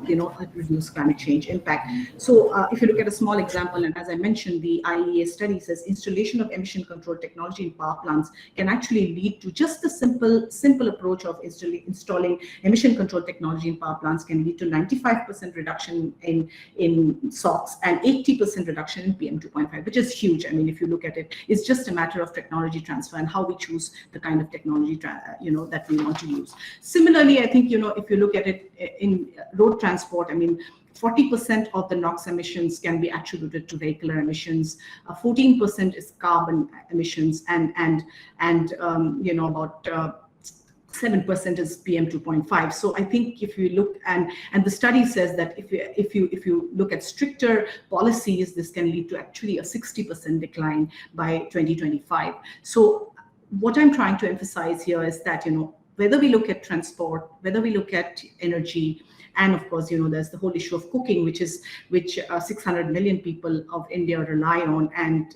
reduce climate change impact. So if you look at a small example, and as I mentioned, the IEA study says installation of emission control technology in power plants can actually lead to just the simple approach of installing emission control technology in power plants can lead to 95% reduction in SOx and 80% reduction in PM 2.5, which is huge. I mean, if you look at it, it's just a matter of technology transfer and how we choose the kind of technology, that we want to use. Similarly, I think, if you look at it in road transport, I mean, 40% of the NOx emissions can be attributed to vehicular emissions. 14% is carbon emissions, and about 7% is PM 2.5. So I think if you look, and the study says that if you look at stricter policies, this can lead to actually a 60% decline by 2025. So what I'm trying to emphasize here is that, whether we look at transport, whether we look at energy, and of course, there's the whole issue of cooking, which 600 million people of India rely on, and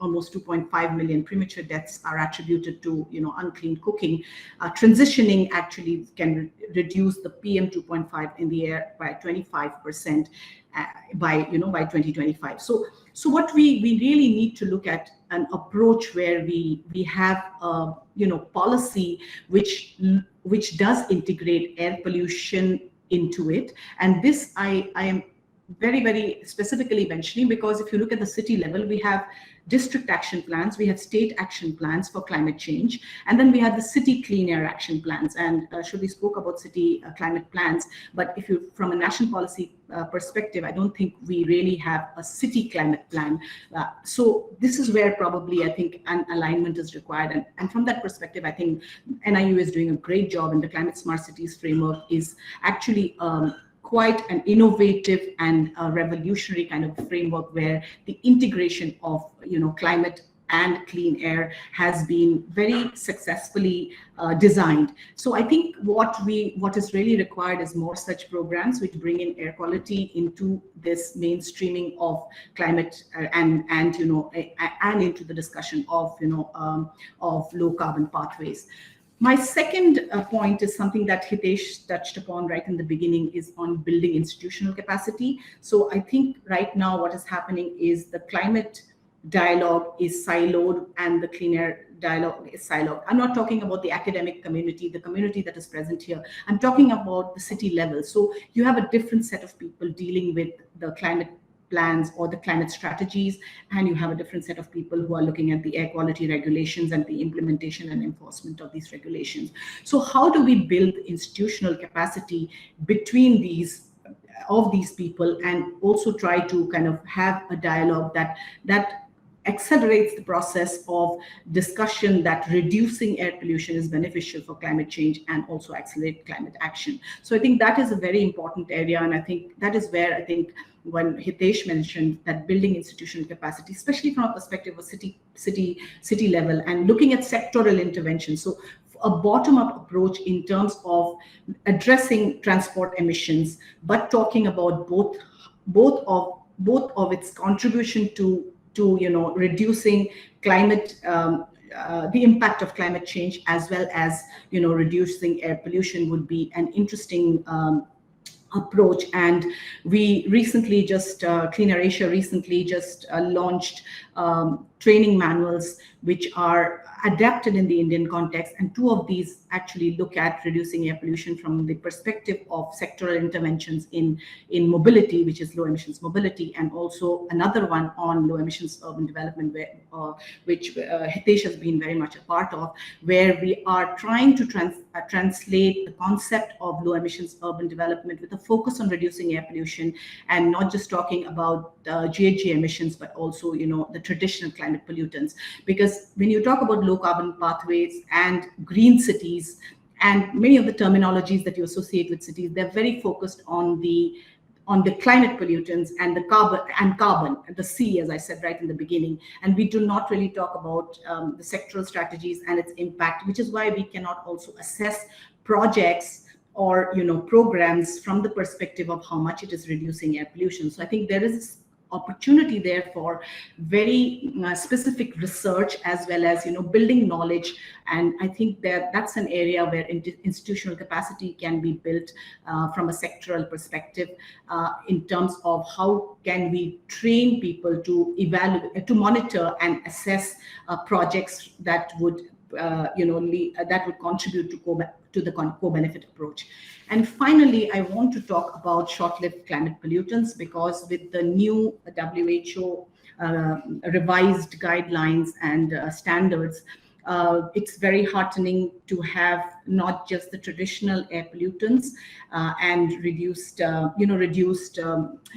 almost 2.5 million premature deaths are attributed to unclean cooking. Transitioning actually can reduce the PM 2.5 in the air by 25% by 2025. So what we really need to look at an approach where we have policy which does integrate air pollution into it. And this I am very, very specifically mentioning, because if you look at the city level, we have district action plans, we have state action plans for climate change, and then we have the city clean air action plans. And Shruti spoke about city climate plans, but if you, from a national policy perspective, I don't think we really have a city climate plan. So this is where probably I think an alignment is required. And from that perspective, I think NIU is doing a great job, and the Climate Smart Cities framework is actually quite an innovative and a revolutionary kind of framework, where the integration of climate and clean air has been very successfully designed. So I think what is really required is more such programs which bring in air quality into this mainstreaming of climate and into the discussion of low carbon pathways. My second point is something that Hitesh touched upon right in the beginning, is on building institutional capacity. So I think right now what is happening is the climate dialogue is siloed and the clean air dialogue is siloed. I'm not talking about the academic community, the community that is present here. I'm talking about the city level. So you have a different set of people dealing with the climate plans or the climate strategies, and you have a different set of people who are looking at the air quality regulations and the implementation and enforcement of these regulations. So how do we build institutional capacity between these people, and also try to kind of have a dialogue that accelerates the process of discussion that reducing air pollution is beneficial for climate change and also accelerate climate action. So I think that is a very important area, and I think that is where I think when Hitesh mentioned that building institutional capacity, especially from a perspective of city level, and looking at sectoral intervention. So a bottom-up approach in terms of addressing transport emissions, but talking about both of its contribution to reducing climate, the impact of climate change, as well as reducing air pollution, would be an interesting approach. And we recently Clean Air Asia recently just launched training manuals which are adapted in the Indian context, and two of these actually look at reducing air pollution from the perspective of sectoral interventions in mobility, which is low emissions mobility, and also another one on low emissions urban development, which Hitesh has been very much a part of, where we are trying to translate the concept of low emissions urban development with a focus on reducing air pollution, and not just talking about GHG emissions, but also the traditional climate pollutants. Because when you talk about low carbon pathways and green cities, and many of the terminologies that you associate with cities, they're very focused on the climate pollutants and the carbon, the C, as I said right in the beginning. And we do not really talk about the sectoral strategies and its impact, which is why we cannot also assess projects or programs from the perspective of how much it is reducing air pollution. So I think there is opportunity there for very specific research, as well as building knowledge. And I think that's an area where institutional capacity can be built from a sectoral perspective, in terms of how can we train people to evaluate, to monitor and assess projects that would that would contribute to the co-benefit approach. And finally, I want to talk about short-lived climate pollutants, because with the new WHO revised guidelines and standards, it's very heartening to have not just the traditional air pollutants and reduced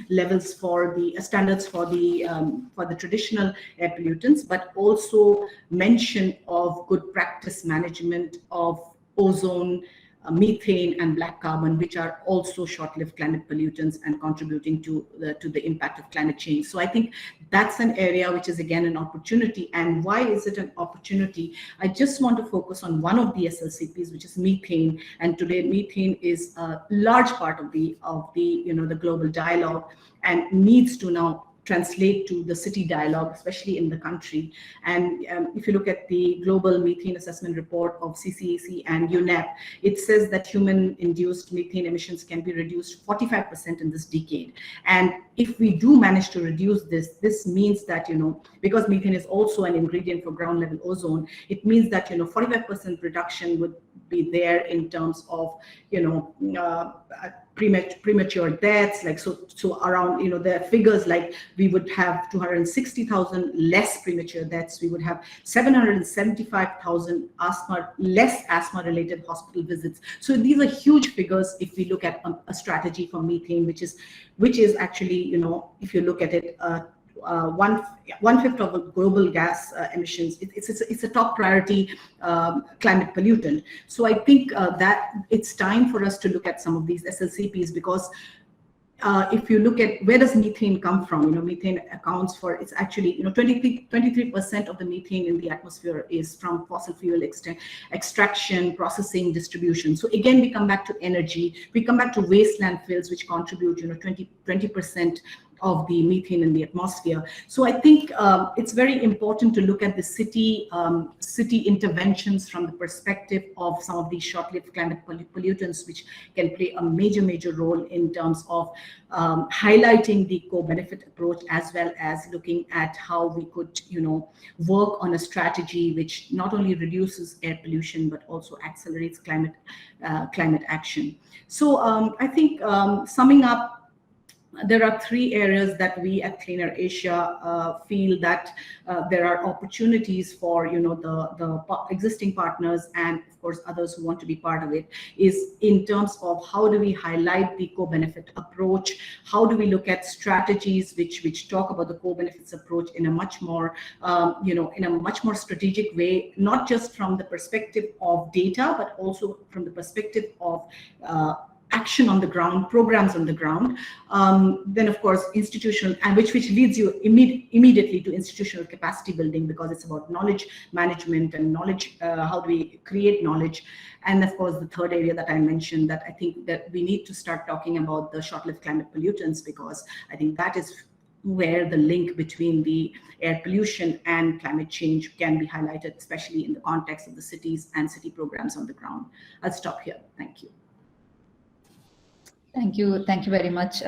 levels for the standards for the traditional air pollutants, but also mention of good practice management of ozone, methane and black carbon, which are also short-lived climate pollutants and contributing to the impact of climate change. So I think that's an area which is again an opportunity. And why is it an opportunity? I just want to focus on one of the SLCPs, which is methane. And today methane is a large part of the global dialogue and needs to now translate to the city dialogue, especially in the country. And if you look at the Global Methane Assessment Report of CCEC and UNEP, it says that human-induced methane emissions can be reduced 45% in this decade. And if we do manage to reduce this means that, because methane is also an ingredient for ground level ozone, it means that, 45% reduction would be there in terms of, premature deaths, like so around, the figures like we would have 260,000 less premature deaths, we would have 775,000 less asthma related hospital visits. So these are huge figures if we look at a strategy for methane, which is actually, if you look at it, 1/5 of global gas emissions. It's a top priority climate pollutant. So I think that it's time for us to look at some of these SLCPs, because if you look at where does methane come from, methane accounts for, it's actually, 23% of the methane in the atmosphere is from fossil fuel extraction, processing, distribution. So again, we come back to energy, we come back to waste landfills, which contribute, 20% of the methane in the atmosphere. So I think it's very important to look at the city interventions from the perspective of some of these short-lived climate pollutants, which can play a major role in terms of highlighting the co-benefit approach, as well as looking at how we could, work on a strategy which not only reduces air pollution but also accelerates climate action. So I think summing up, there are 3 areas that we at Clean Air Asia feel that there are opportunities for the existing partners and of course others who want to be part of it, is in terms of how do we highlight the co-benefit approach, how do we look at strategies which talk about the co-benefits approach in a much more in a much more strategic way, not just from the perspective of data but also from the perspective of action on the ground, programs on the ground. Then of course institutional, and which leads you immediately to institutional capacity building, because it's about knowledge management and knowledge, how do we create knowledge. And of course the third area that I mentioned, that I think that we need to start talking about the short-lived climate pollutants, because I think that is where the link between the air pollution and climate change can be highlighted, especially in the context of the cities and city programs on the ground. I'll stop here. Thank you. Thank you very much,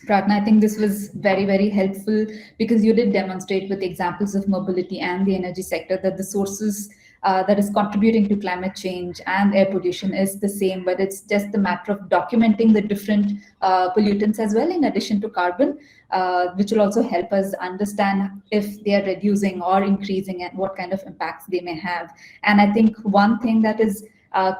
Pratna. I think this was very helpful, because you did demonstrate with examples of mobility and the energy sector that the sources that is contributing to climate change and air pollution is the same, but it's just the matter of documenting the different pollutants as well, in addition to carbon, which will also help us understand if they are reducing or increasing and what kind of impacts they may have. And I think one thing that is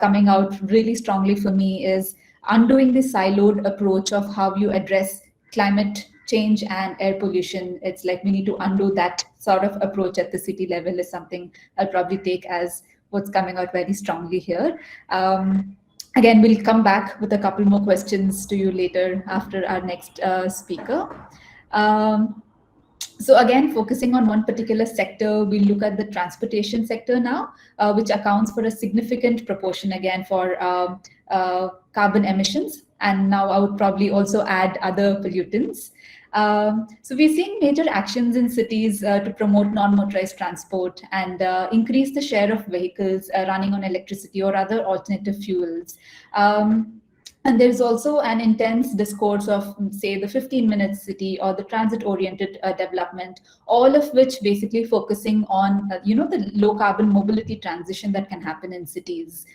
coming out really strongly for me is undoing the siloed approach of how you address climate change and air pollution. It's like we need to undo that sort of approach at the city level, is something I'll probably take as what's coming out very strongly here. Again, we'll come back with a couple more questions to you later after our next speaker. So again, focusing on one particular sector, we look at the transportation sector now, which accounts for a significant proportion again for carbon emissions. And now I would probably also add other pollutants. So we're seeing major actions in cities to promote non-motorized transport and increase the share of vehicles running on electricity or other alternative fuels. And there's also an intense discourse of, say, the 15-minute city or the transit-oriented development, all of which basically focusing on, the low-carbon mobility transition that can happen in cities.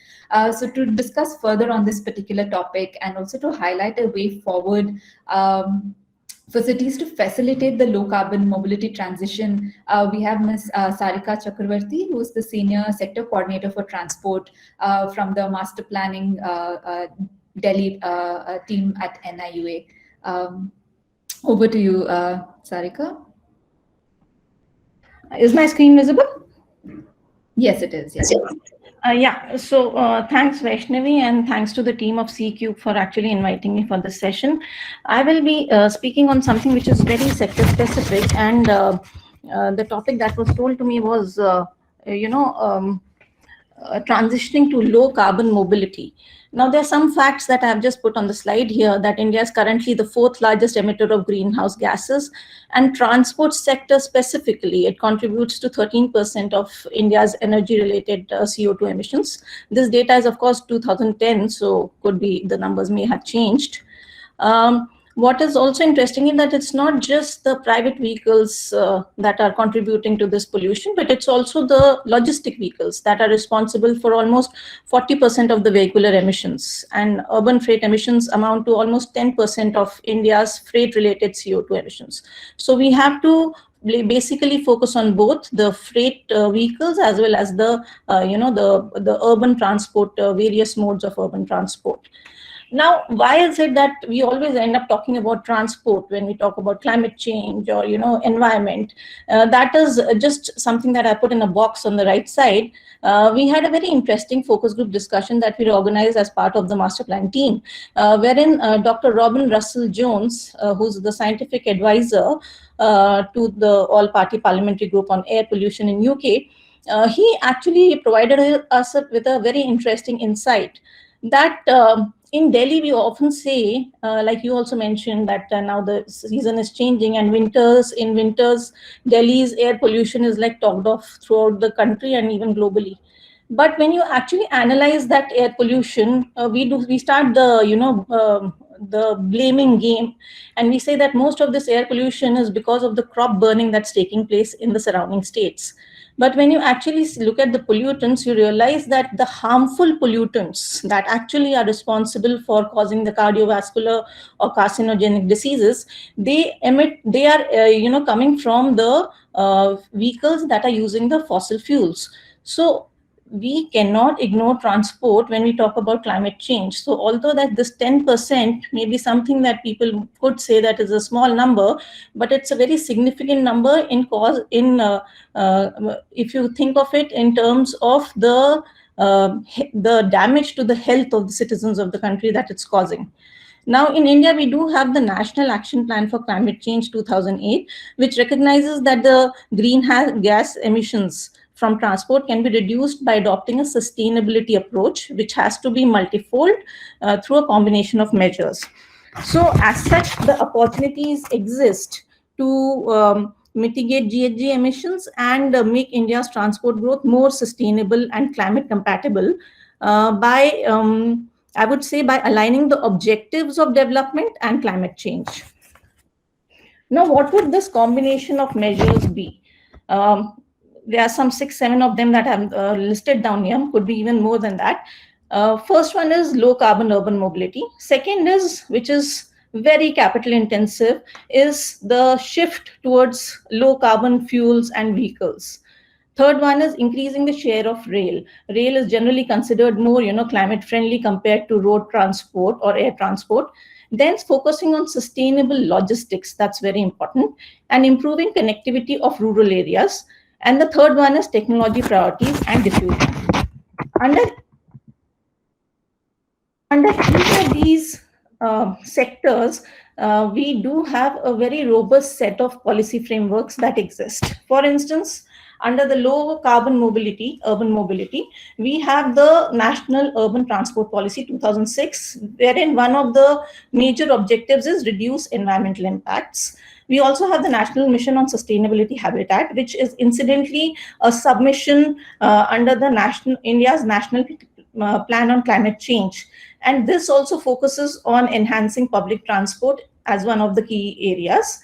So to discuss further on this particular topic and also to highlight a way forward for cities to facilitate the low-carbon mobility transition, we have Ms. Sarika Chakravarti, who is the Senior Sector Coordinator for Transport from the Master Planning Delhi team at NIUA. Over to you, Sarika. Is my screen visible? Yes, it is. Yes. So thanks Vaishnavi, and thanks to the team of C-Cube for actually inviting me for this session. I will be speaking on something which is very sector specific, and the topic that was told to me was, transitioning to low carbon mobility. Now, there are some facts that I have just put on the slide here, that India is currently the 4th largest emitter of greenhouse gases, and transport sector specifically, it contributes to 13% of India's energy-related CO2 emissions. This data is, of course, 2010, so could be the numbers may have changed. What is also interesting is that it's not just the private vehicles that are contributing to this pollution, but it's also the logistic vehicles that are responsible for almost 40% of the vehicular emissions. And urban freight emissions amount to almost 10% of India's freight-related CO2 emissions. So we have to basically focus on both the freight vehicles as well as the urban transport, various modes of urban transport. Now, why is it that we always end up talking about transport when we talk about climate change or, environment? That is just something that I put in a box on the right side. We had a very interesting focus group discussion that we organized as part of the master plan team, wherein Dr. Robin Russell-Jones, who's the scientific advisor to the all-party parliamentary group on air pollution in UK, he actually provided us with a very interesting insight that in Delhi, we often say, like you also mentioned, that now the season is changing, and in winters, Delhi's air pollution is like talked of throughout the country and even globally. But when you actually analyze that air pollution, we start the blaming game, and we say that most of this air pollution is because of the crop burning that's taking place in the surrounding states. But when you actually look at the pollutants, you realize that the harmful pollutants that actually are responsible for causing the cardiovascular or carcinogenic diseases, they are coming from the vehicles that are using the fossil fuels. So we cannot ignore transport when we talk about climate change. So although that this 10% may be something that people could say that is a small number, but it's a very significant number if you think of it in terms of the damage to the health of the citizens of the country that it's causing. Now, in India, we do have the National Action Plan for Climate Change 2008, which recognizes that the greenhouse gas emissions from transport can be reduced by adopting a sustainability approach, which has to be multifold through a combination of measures. So as such, the opportunities exist to mitigate GHG emissions and make India's transport growth more sustainable and climate compatible by aligning the objectives of development and climate change. Now, what would this combination of measures be? There are some 6-7 of them that I've listed down here, could be even more than that. First one is low carbon urban mobility. Second is, which is very capital intensive, is the shift towards low carbon fuels and vehicles. Third one is increasing the share of rail. Rail is generally considered more, climate friendly compared to road transport or air transport. Then focusing on sustainable logistics, that's very important, and improving connectivity of rural areas. And the third one is technology priorities and diffusion. Under each of these sectors, we do have a very robust set of policy frameworks that exist. For instance, under the low carbon mobility, urban mobility, we have the National Urban Transport Policy 2006, wherein one of the major objectives is reduce environmental impacts. We also have the National Mission on Sustainability Habitat, which is incidentally a submission under the India's National plan on climate change. And this also focuses on enhancing public transport as one of the key areas.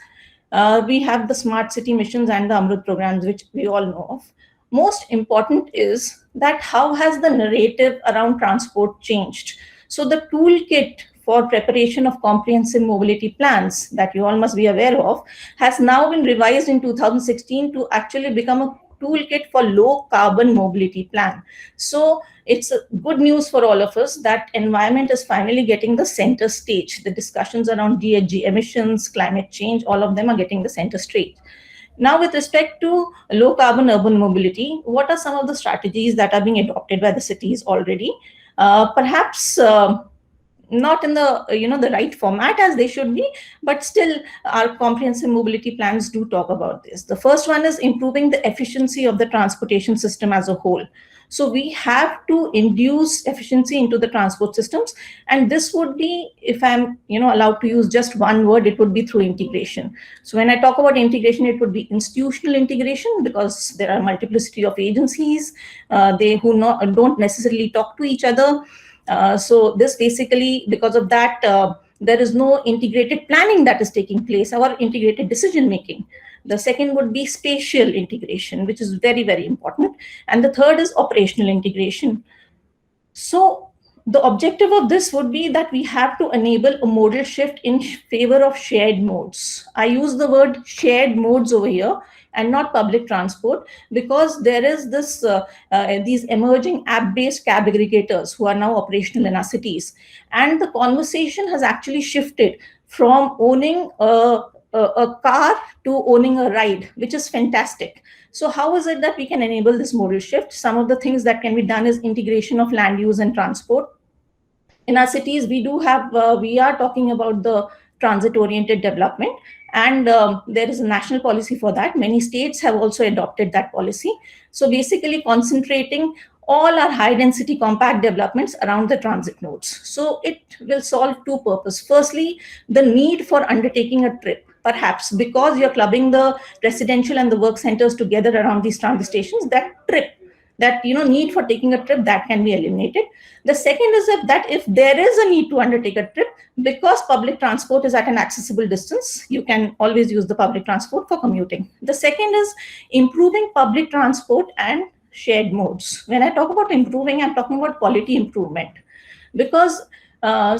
We have the smart city missions and the Amrut programs, which we all know of. Most important is that how has the narrative around transport changed? So the toolkit for preparation of comprehensive mobility plans that you all must be aware of has now been revised in 2016 to actually become a toolkit for low carbon mobility plan. So it's good news for all of us that environment is finally getting the center stage. The discussions around GHG emissions, climate change, all of them are getting the center stage. Now, with respect to low carbon urban mobility, what are some of the strategies that are being adopted by the cities already? Perhaps not in the the right format as they should be, but still our comprehensive mobility plans do talk about this. The first one is improving the efficiency of the transportation system as a whole. So we have to induce efficiency into the transport systems, and this would be, if I'm allowed to use just one word, it would be through integration. So when I talk about integration, it would be institutional integration, because there are multiplicity of agencies, they who don't necessarily talk to each other. So this basically, because of that, there is no integrated planning that is taking place, or integrated decision making. The second would be spatial integration, which is very, very important. And the third is operational integration. So the objective of this would be that we have to enable a modal shift in favor of shared modes. I use the word shared modes over here and not public transport, because there is this these emerging app-based cab aggregators who are now operational in our cities. And the conversation has actually shifted from owning a car to owning a ride, which is fantastic. So how is it that we can enable this modal shift? Some of the things that can be done is integration of land use and transport. In our cities, we do have, we are talking about the transit-oriented development, and there is a national policy for that. Many states have also adopted that policy. So basically concentrating all our high density compact developments around the transit nodes. So it will solve two purposes. Firstly, the need for undertaking a trip, perhaps because you're clubbing the residential and the work centers together around these transit stations, that trip, that need for taking a trip, that can be eliminated. The second is that if there is a need to undertake a trip, because public transport is at an accessible distance, you can always use the public transport for commuting. The second is improving public transport and shared modes. When I talk about improving, I'm talking about quality improvement, because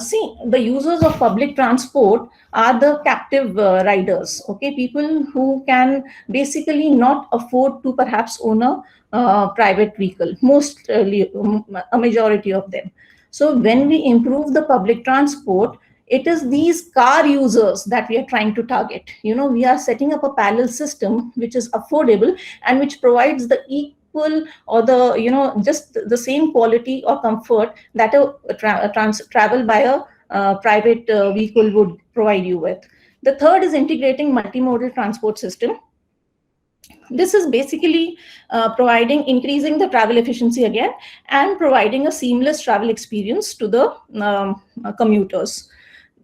see, the users of public transport are the captive riders, okay? People who can basically not afford to perhaps own a private vehicle, a majority of them. So when we improve the public transport, it is these car users that we are trying to target. We are setting up a parallel system which is affordable and which provides the equal or the just the same quality or comfort that a travel by a private vehicle would provide you with. The third is integrating multimodal transport system. This is basically increasing the travel efficiency again, and providing a seamless travel experience to the commuters.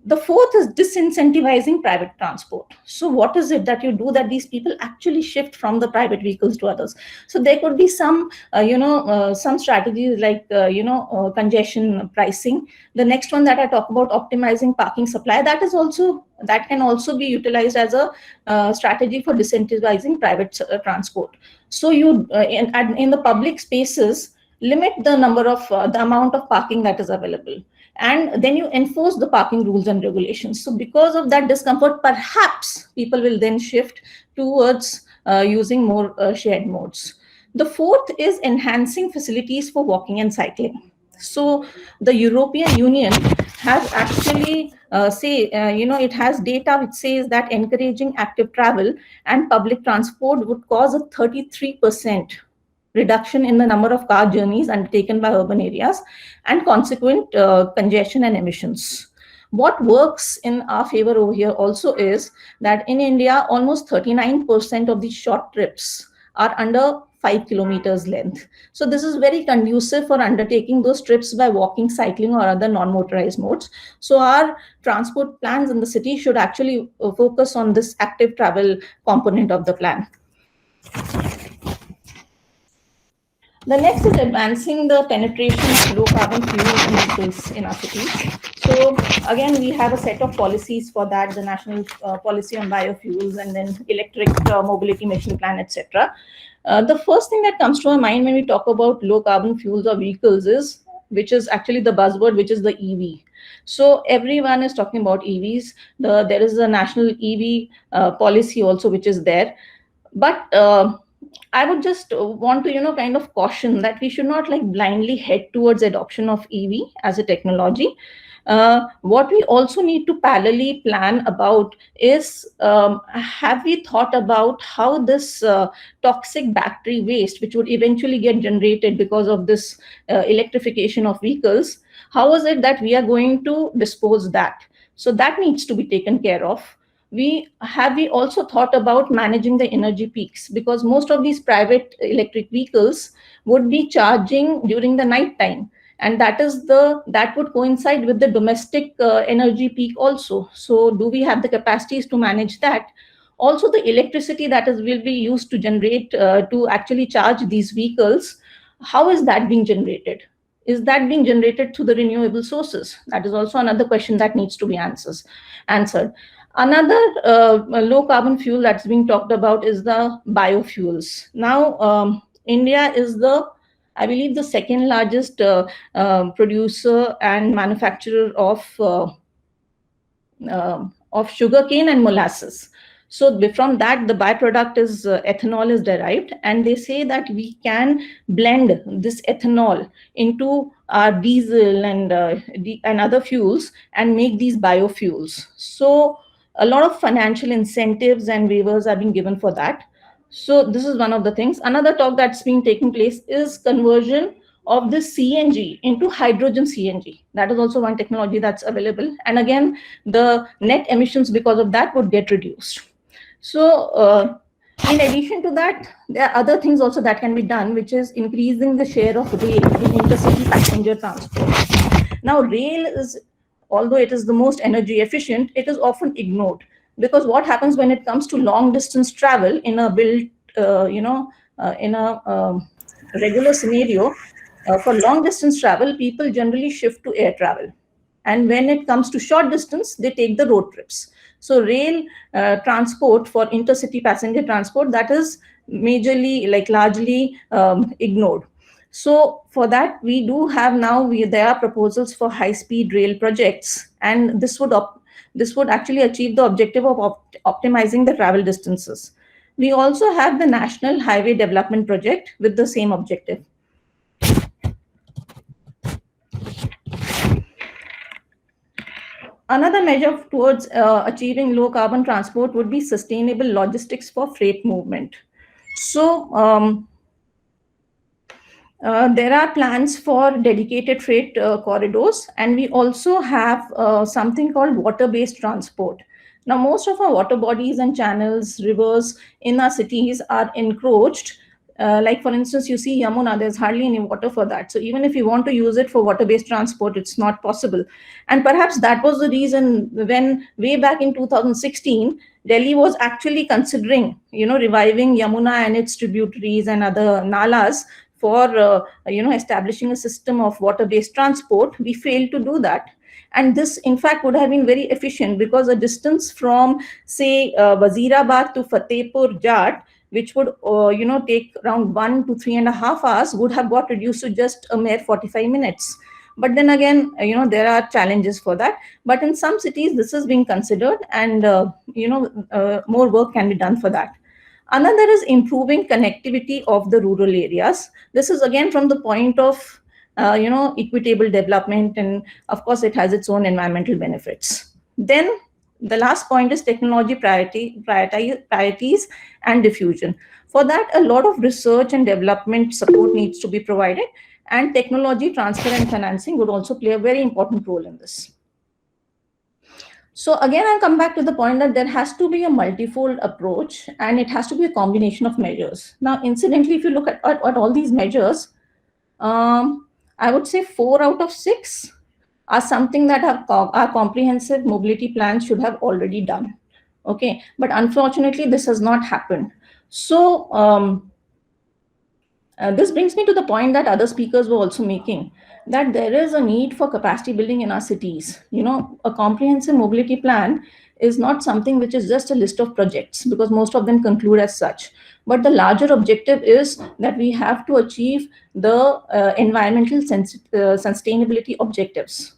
The fourth is disincentivizing private transport. So what is it that you do that these people actually shift from the private vehicles to others? So there could be some, some strategies like, congestion pricing. The next one that I talk about, optimizing parking supply, that can also be utilized as a strategy for disincentivizing private transport. So you, in the public spaces, limit the number of, the amount of parking that is available. And then you enforce the parking rules and regulations. So because of that discomfort, perhaps people will then shift towards using more shared modes. The fourth is enhancing facilities for walking and cycling. So the European Union has actually it has data which says that encouraging active travel and public transport would cause a 33% reduction in the number of car journeys undertaken by urban areas and consequent congestion and emissions. What works in our favor over here also is that in India, almost 39% of these short trips are under 5 kilometers length. So this is very conducive for undertaking those trips by walking, cycling, or other non-motorized modes. So our transport plans in the city should actually focus on this active travel component of the plan. The next is advancing the penetration of low carbon fuel vehicles in our cities. So again, we have a set of policies for that, the National Policy on Biofuels and then Electric Mobility Mission Plan, etc. The first thing that comes to our mind when we talk about low carbon fuels or vehicles is, which is actually the buzzword, which is the EV. So everyone is talking about EVs. There is a national EV policy also, which is there. But I would just want to, kind of caution that we should not like blindly head towards adoption of EV as a technology. What we also need to parallelly plan about is, have we thought about how this toxic battery waste, which would eventually get generated because of this electrification of vehicles, how is it that we are going to dispose that? So that needs to be taken care of. We also thought about managing the energy peaks, because most of these private electric vehicles would be charging during the night time, and that would coincide with the domestic energy peak also. So do we have the capacities to manage that? Also, the electricity that will be used to generate to actually charge these vehicles, how is that being generated? Is that being generated through the renewable sources? That is also another question that needs to be answered. Another low carbon fuel that's being talked about is the biofuels. Now, India is I believe, the second largest producer and manufacturer of sugarcane and molasses. So from that, the byproduct is ethanol is derived, and they say that we can blend this ethanol into our diesel and other fuels and make these biofuels. So a lot of financial incentives and waivers are being given for that. So this is one of the things. Another talk that's been taking place is conversion of the CNG into hydrogen CNG. That is also one technology that's available. And again, the net emissions because of that would get reduced. So in addition to that, there are other things also that can be done, which is increasing the share of rail in intercity passenger transport. Now, rail is, although it is the most energy efficient, it is often ignored, because what happens when it comes to long distance travel in a regular scenario, for long distance travel, people generally shift to air travel. And when it comes to short distance, they take the road trips. So rail transport for intercity passenger transport, that is majorly, largely ignored. So for that, we do have now, there are proposals for high-speed rail projects, and this would actually achieve the objective of optimizing the travel distances. We also have the National Highway Development Project with the same objective. Another measure towards achieving low carbon transport would be sustainable logistics for freight movement. So there are plans for dedicated freight corridors, and we also have something called water-based transport. Now, most of our water bodies and channels, rivers in our cities are encroached. Like for instance, you see Yamuna, there's hardly any water for that. So even if you want to use it for water-based transport, it's not possible. And perhaps that was the reason when way back in 2016, Delhi was actually considering, reviving Yamuna and its tributaries and other nalas for, establishing a system of water-based transport. We failed to do that. And this, in fact, would have been very efficient, because a distance from, say, Wazirabad to Fatehpur Jat, which would, take around 1 to 3.5 hours, would have got reduced to just a mere 45 minutes. But then again, there are challenges for that. But in some cities, this is being considered, and, more work can be done for that. Another is improving connectivity of the rural areas. This is again from the point of, equitable development, and of course, it has its own environmental benefits. Then the last point is technology priorities and diffusion. For that, a lot of research and development support needs to be provided, and technology transfer and financing would also play a very important role in this. So again, I'll come back to the point that there has to be a multifold approach, and it has to be a combination of measures. Now, incidentally, if you look at all these measures, I would say 4 out of 6 are something that our comprehensive mobility plans should have already done. Okay, but unfortunately, this has not happened. So This brings me to the point that other speakers were also making, that there is a need for capacity building in our cities. A comprehensive mobility plan is not something which is just a list of projects, because most of them conclude as such. But the larger objective is that we have to achieve the environmental sustainability objectives.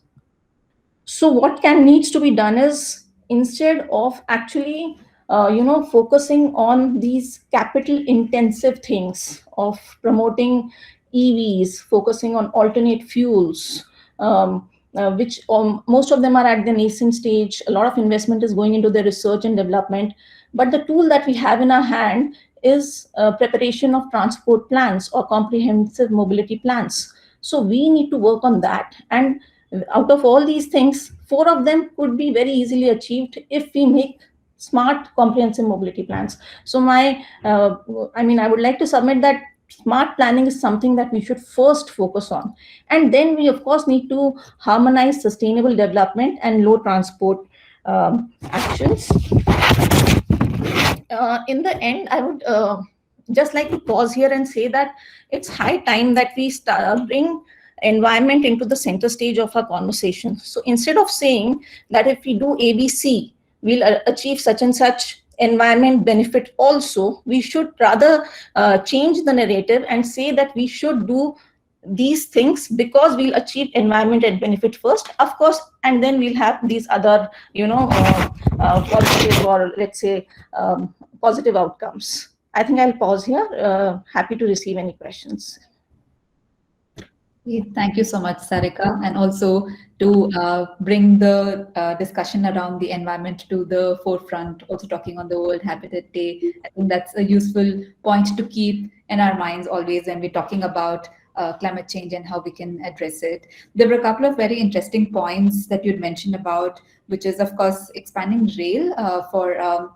So what needs to be done is, instead of actually focusing on these capital intensive things of promoting EVs, focusing on alternate fuels, which most of them are at the nascent stage. A lot of investment is going into the research and development, but the tool that we have in our hand is preparation of transport plans or comprehensive mobility plans. So we need to work on that. And out of all these things, 4 of them could be very easily achieved if we make smart comprehensive mobility plans. So I would like to submit that smart planning is something that we should first focus on. And then we, of course, need to harmonize sustainable development and low transport actions. In the end, I would just like to pause here and say that it's high time that we bring environment into the center stage of our conversation. So instead of saying that if we do ABC, we'll achieve such and such environment benefit also, we should rather change the narrative and say that we should do these things because we'll achieve environment and benefit first, of course, and then we'll have these other, positive, or let's say positive outcomes. I think I'll pause here. Happy to receive any questions. Thank you so much, Sarika, and also to bring the discussion around the environment to the forefront, also talking on the World Habitat Day. I think that's a useful point to keep in our minds always when we're talking about climate change and how we can address it. There were a couple of very interesting points that you'd mentioned about, which is, of course, expanding rail for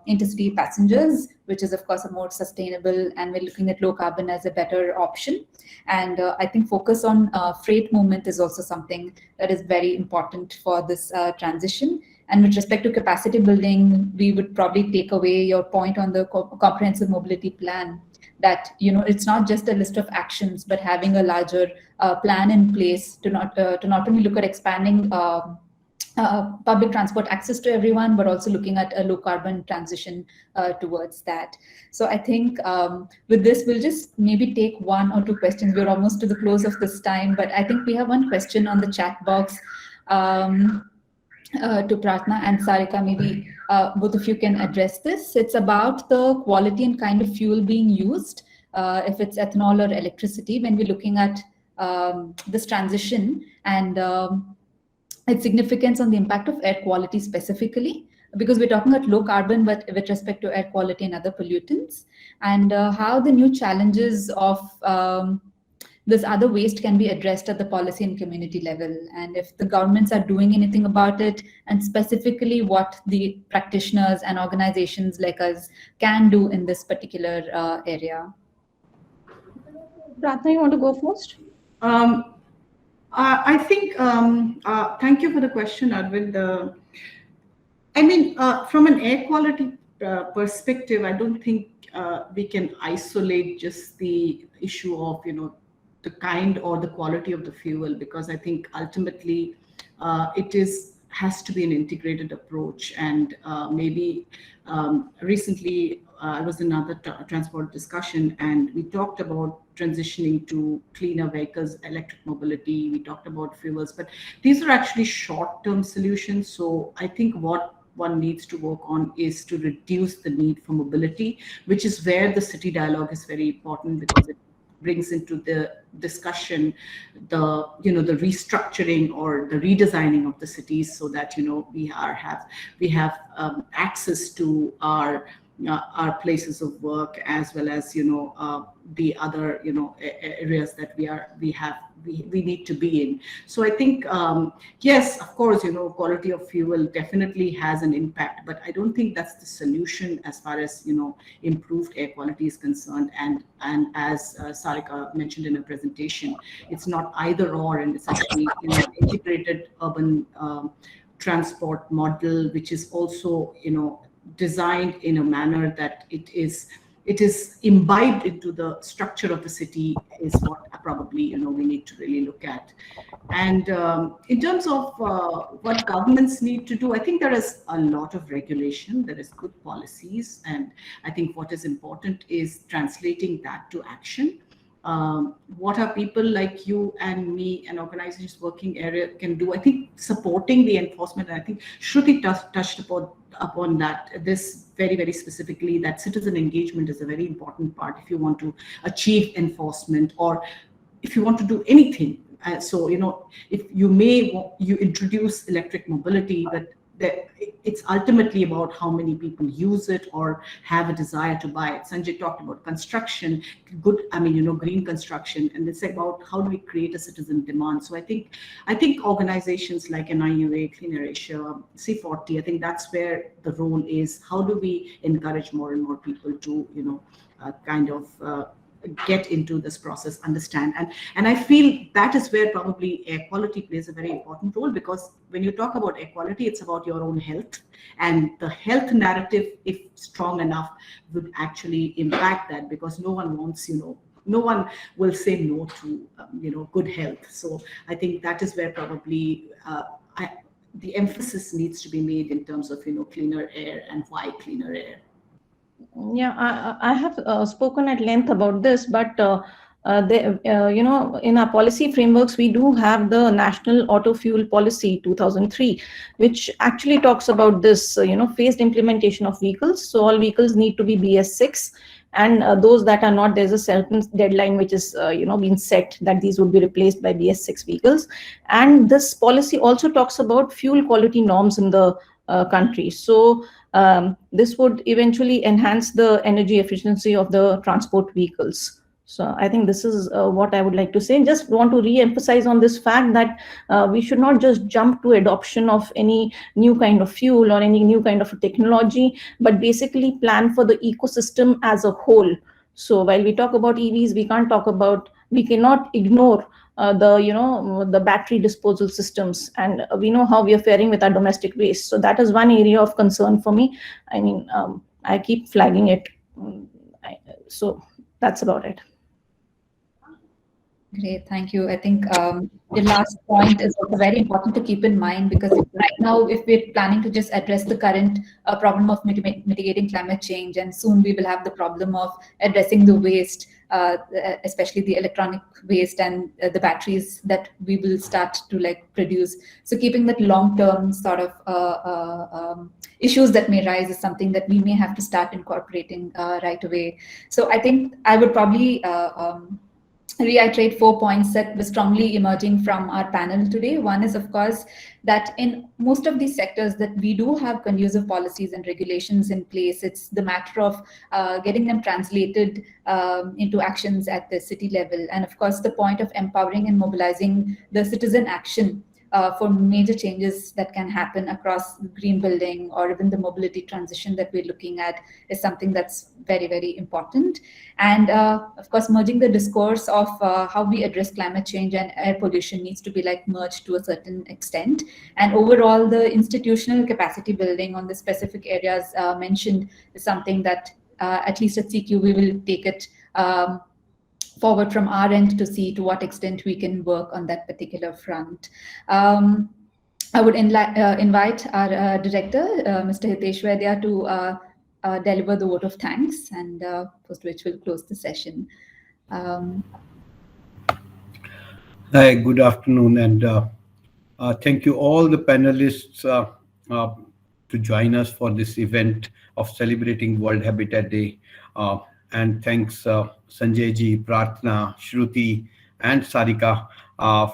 intercity passengers, which is, of course, a more sustainable, and we're looking at low carbon as a better option. And I think focus on freight movement is also something that is very important for this transition. And with respect to capacity building, we would probably take away your point on the comprehensive mobility plan, that it's not just a list of actions, but having a larger plan in place to not only look at expanding public transport access to everyone, but also looking at a low carbon transition towards that. So I think with this, we'll just maybe take 1 or 2 questions. We're almost to the close of this time, but I think we have one question on the chat box to Pratna and Sarika. Maybe both of you can address this. It's about the quality and kind of fuel being used, if it's ethanol or electricity, when we're looking at this transition and its significance on the impact of air quality specifically, because we're talking about low carbon, but with respect to air quality and other pollutants, and how the new challenges of this other waste can be addressed at the policy and community level, and if the governments are doing anything about it, and specifically what the practitioners and organizations like us can do in this particular area. Pratna, you want to go first? I think, thank you for the question, Arvind. From an air quality perspective, I don't think we can isolate just the issue of, the kind or the quality of the fuel, because I think ultimately has to be an integrated approach. And maybe recently I was in another transport discussion, and we talked about transitioning to cleaner vehicles, electric mobility. We talked about fuels, but these are actually short-term solutions. So I think what one needs to work on is to reduce the need for mobility, which is where the city dialogue is very important, because it brings into the discussion the restructuring or the redesigning of the cities, so that we have access to our places of work, as well as the other areas that we need to be in. So I think yes, of course, quality of fuel definitely has an impact, but I don't think that's the solution as far as improved air quality is concerned. And as Sarika mentioned in her presentation, it's not either or, and it's actually integrated urban transport model, which is also designed in a manner that it is it is imbibed into the structure of the city is what probably we need to really look at. And in terms of what governments need to do, I think there is a lot of regulation, there is good policies, and I think what is important is translating that to action. What are people like you and me and organizations working area can do? I think supporting the enforcement, and I think Shruti touched upon that, this very, very specifically, that citizen engagement is a very important part if you want to achieve enforcement or if you want to do anything. So, if you introduce electric mobility, but it's ultimately about how many people use it or have a desire to buy it. Sanjay talked about construction, green construction, and it's about how do we create a citizen demand. So I think organizations like NIUA, Clean Air Asia, C40, I think that's where the role is. How do we encourage more and more people to, get into this process, understand, and I feel that is where probably air quality plays a very important role, because when you talk about air quality, it's about your own health, and the health narrative, if strong enough, would actually impact that, because no one wants, no one will say no to good health. So I think that is where probably the emphasis needs to be made in terms of cleaner air and why cleaner air. Yeah, I have spoken at length about this, but in our policy frameworks, we do have the National Auto Fuel Policy 2003, which actually talks about this, phased implementation of vehicles. So all vehicles need to be BS6, and those that are not, there's a certain deadline which is, been set that these would be replaced by BS6 vehicles. And this policy also talks about fuel quality norms in the country. So this would eventually enhance the energy efficiency of the transport vehicles. So I think this is what I would like to say. Just want to re-emphasize on this fact that we should not just jump to adoption of any new kind of fuel or any new kind of technology, but basically plan for the ecosystem as a whole. So while we talk about EVs, we cannot ignore the battery disposal systems, and we know how we are faring with our domestic waste. So that is one area of concern for me. I mean, I keep flagging it. So that's about it. Great, thank you. I think the last point is also very important to keep in mind, because right now, if we're planning to just address the current problem of mitigating climate change, and soon we will have the problem of addressing the waste, especially the electronic waste and the batteries that we will start to produce. So keeping that long-term sort of issues that may rise is something that we may have to start incorporating right away. So I think I would probably reiterate 4 points that were strongly emerging from our panel today. One is, of course, that in most of these sectors that we do have conducive policies and regulations in place. It's the matter of getting them translated into actions at the city level. And of course, the point of empowering and mobilizing the citizen action for major changes that can happen across green building or even the mobility transition that we're looking at is something that's very, very important. And of course, merging the discourse of how we address climate change and air pollution needs to be merged to a certain extent. And overall, the institutional capacity building on the specific areas mentioned is something that at least at CQ, we will take it forward from our end to see to what extent we can work on that particular front. I would invite our director, Mr. Hitesh Vaidya, to deliver the vote of thanks, and post which we'll close the session. Hi, good afternoon, and thank you all the panelists to join us for this event of celebrating World Habitat Day. And thanks Sanjay ji, Prarthana, Shruti, and Sarika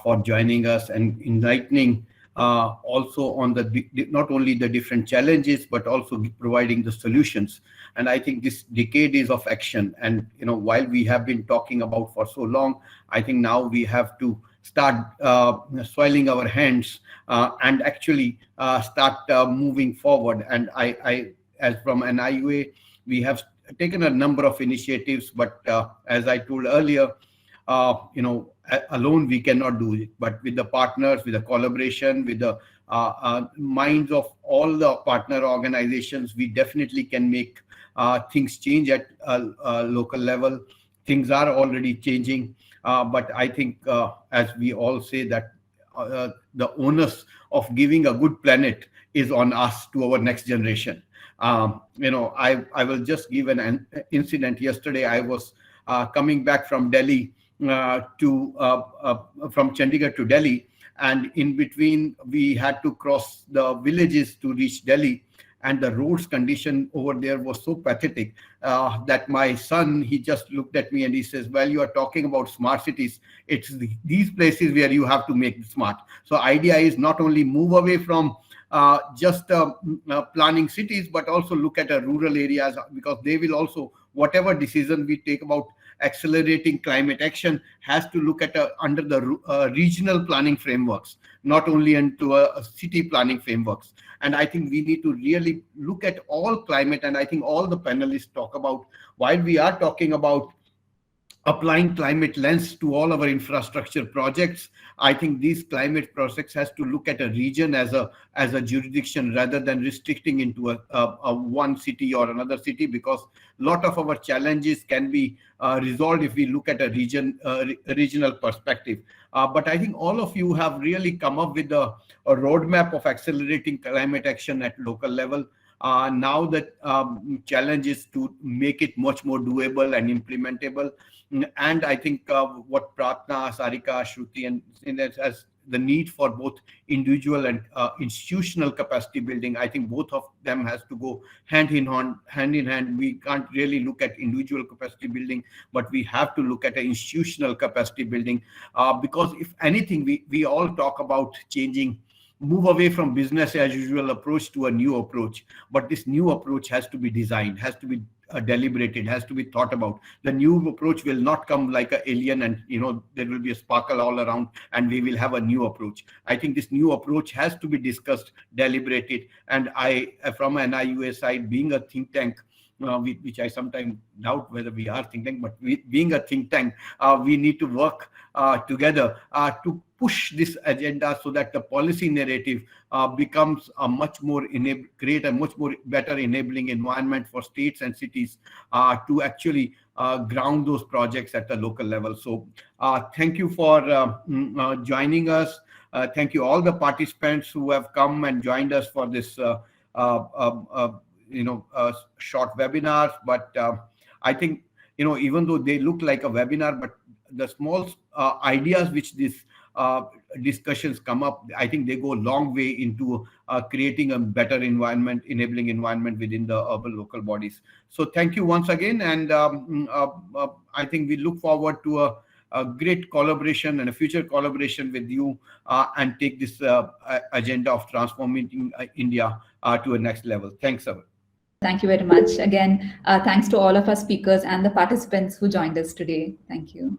for joining us and enlightening also on not only the different challenges, but also providing the solutions. And I think this decade is of action. And while we have been talking about for so long, I think now we have to start soiling our hands and actually start moving forward. And I as from NIUA, we have taken a number of initiatives, but as I told earlier, alone we cannot do it, but with the partners, with the collaboration, with the minds of all the partner organizations, we definitely can make things change at a local level. Things are already changing, but I think as we all say that the onus of giving a good planet is on us to our next generation. I will just give an incident. Yesterday, I was coming back from Delhi from Chandigarh to Delhi, and in between we had to cross the villages to reach Delhi, and the roads condition over there was so pathetic that my son, he just looked at me and he says, well, you are talking about smart cities. It's these places where you have to make it smart. So idea is not only move away from just planning cities, but also look at rural areas, because they will also, whatever decision we take about accelerating climate action has to look at under the regional planning frameworks, not only into a city planning frameworks. And I think we need to really look at all climate, and I think all the panelists talk about, while we are talking about applying climate lens to all our infrastructure projects, I think these climate projects has to look at a region as a jurisdiction rather than restricting into a one city or another city, because a lot of our challenges can be resolved if we look at a regional perspective. But I think all of you have really come up with a roadmap of accelerating climate action at local level. Now the challenge is to make it much more doable and implementable. And I think what Pratna, Sarika, Shruti, and as the need for both individual and institutional capacity building, I think both of them has to go hand in hand. We can't really look at individual capacity building, but we have to look at an institutional capacity building, because if anything, we all talk about move away from business as usual approach to a new approach. But this new approach has to be designed, has to be deliberated, has to be thought about. The new approach will not come like an alien and there will be a sparkle all around and we will have a new approach. I think this new approach has to be discussed, deliberated, and I, from an NIUA side, being a think tank, which I sometimes doubt whether we are think tank, but being a think tank, we need to work together to push this agenda so that the policy narrative becomes a much more create a much more better enabling environment for states and cities to actually ground those projects at the local level. So thank you for joining us. Thank you all the participants who have come and joined us for this short webinars. But I think even though they look like a webinar, but the small ideas which these discussions come up, I think they go a long way into creating a better environment, enabling environment within the urban local bodies. So thank you once again, and I think we look forward to a great collaboration and a future collaboration with you and take this agenda of transforming India to a next level. Thanks, Sabar. Thank you very much. Again, thanks to all of our speakers and the participants who joined us today. Thank you.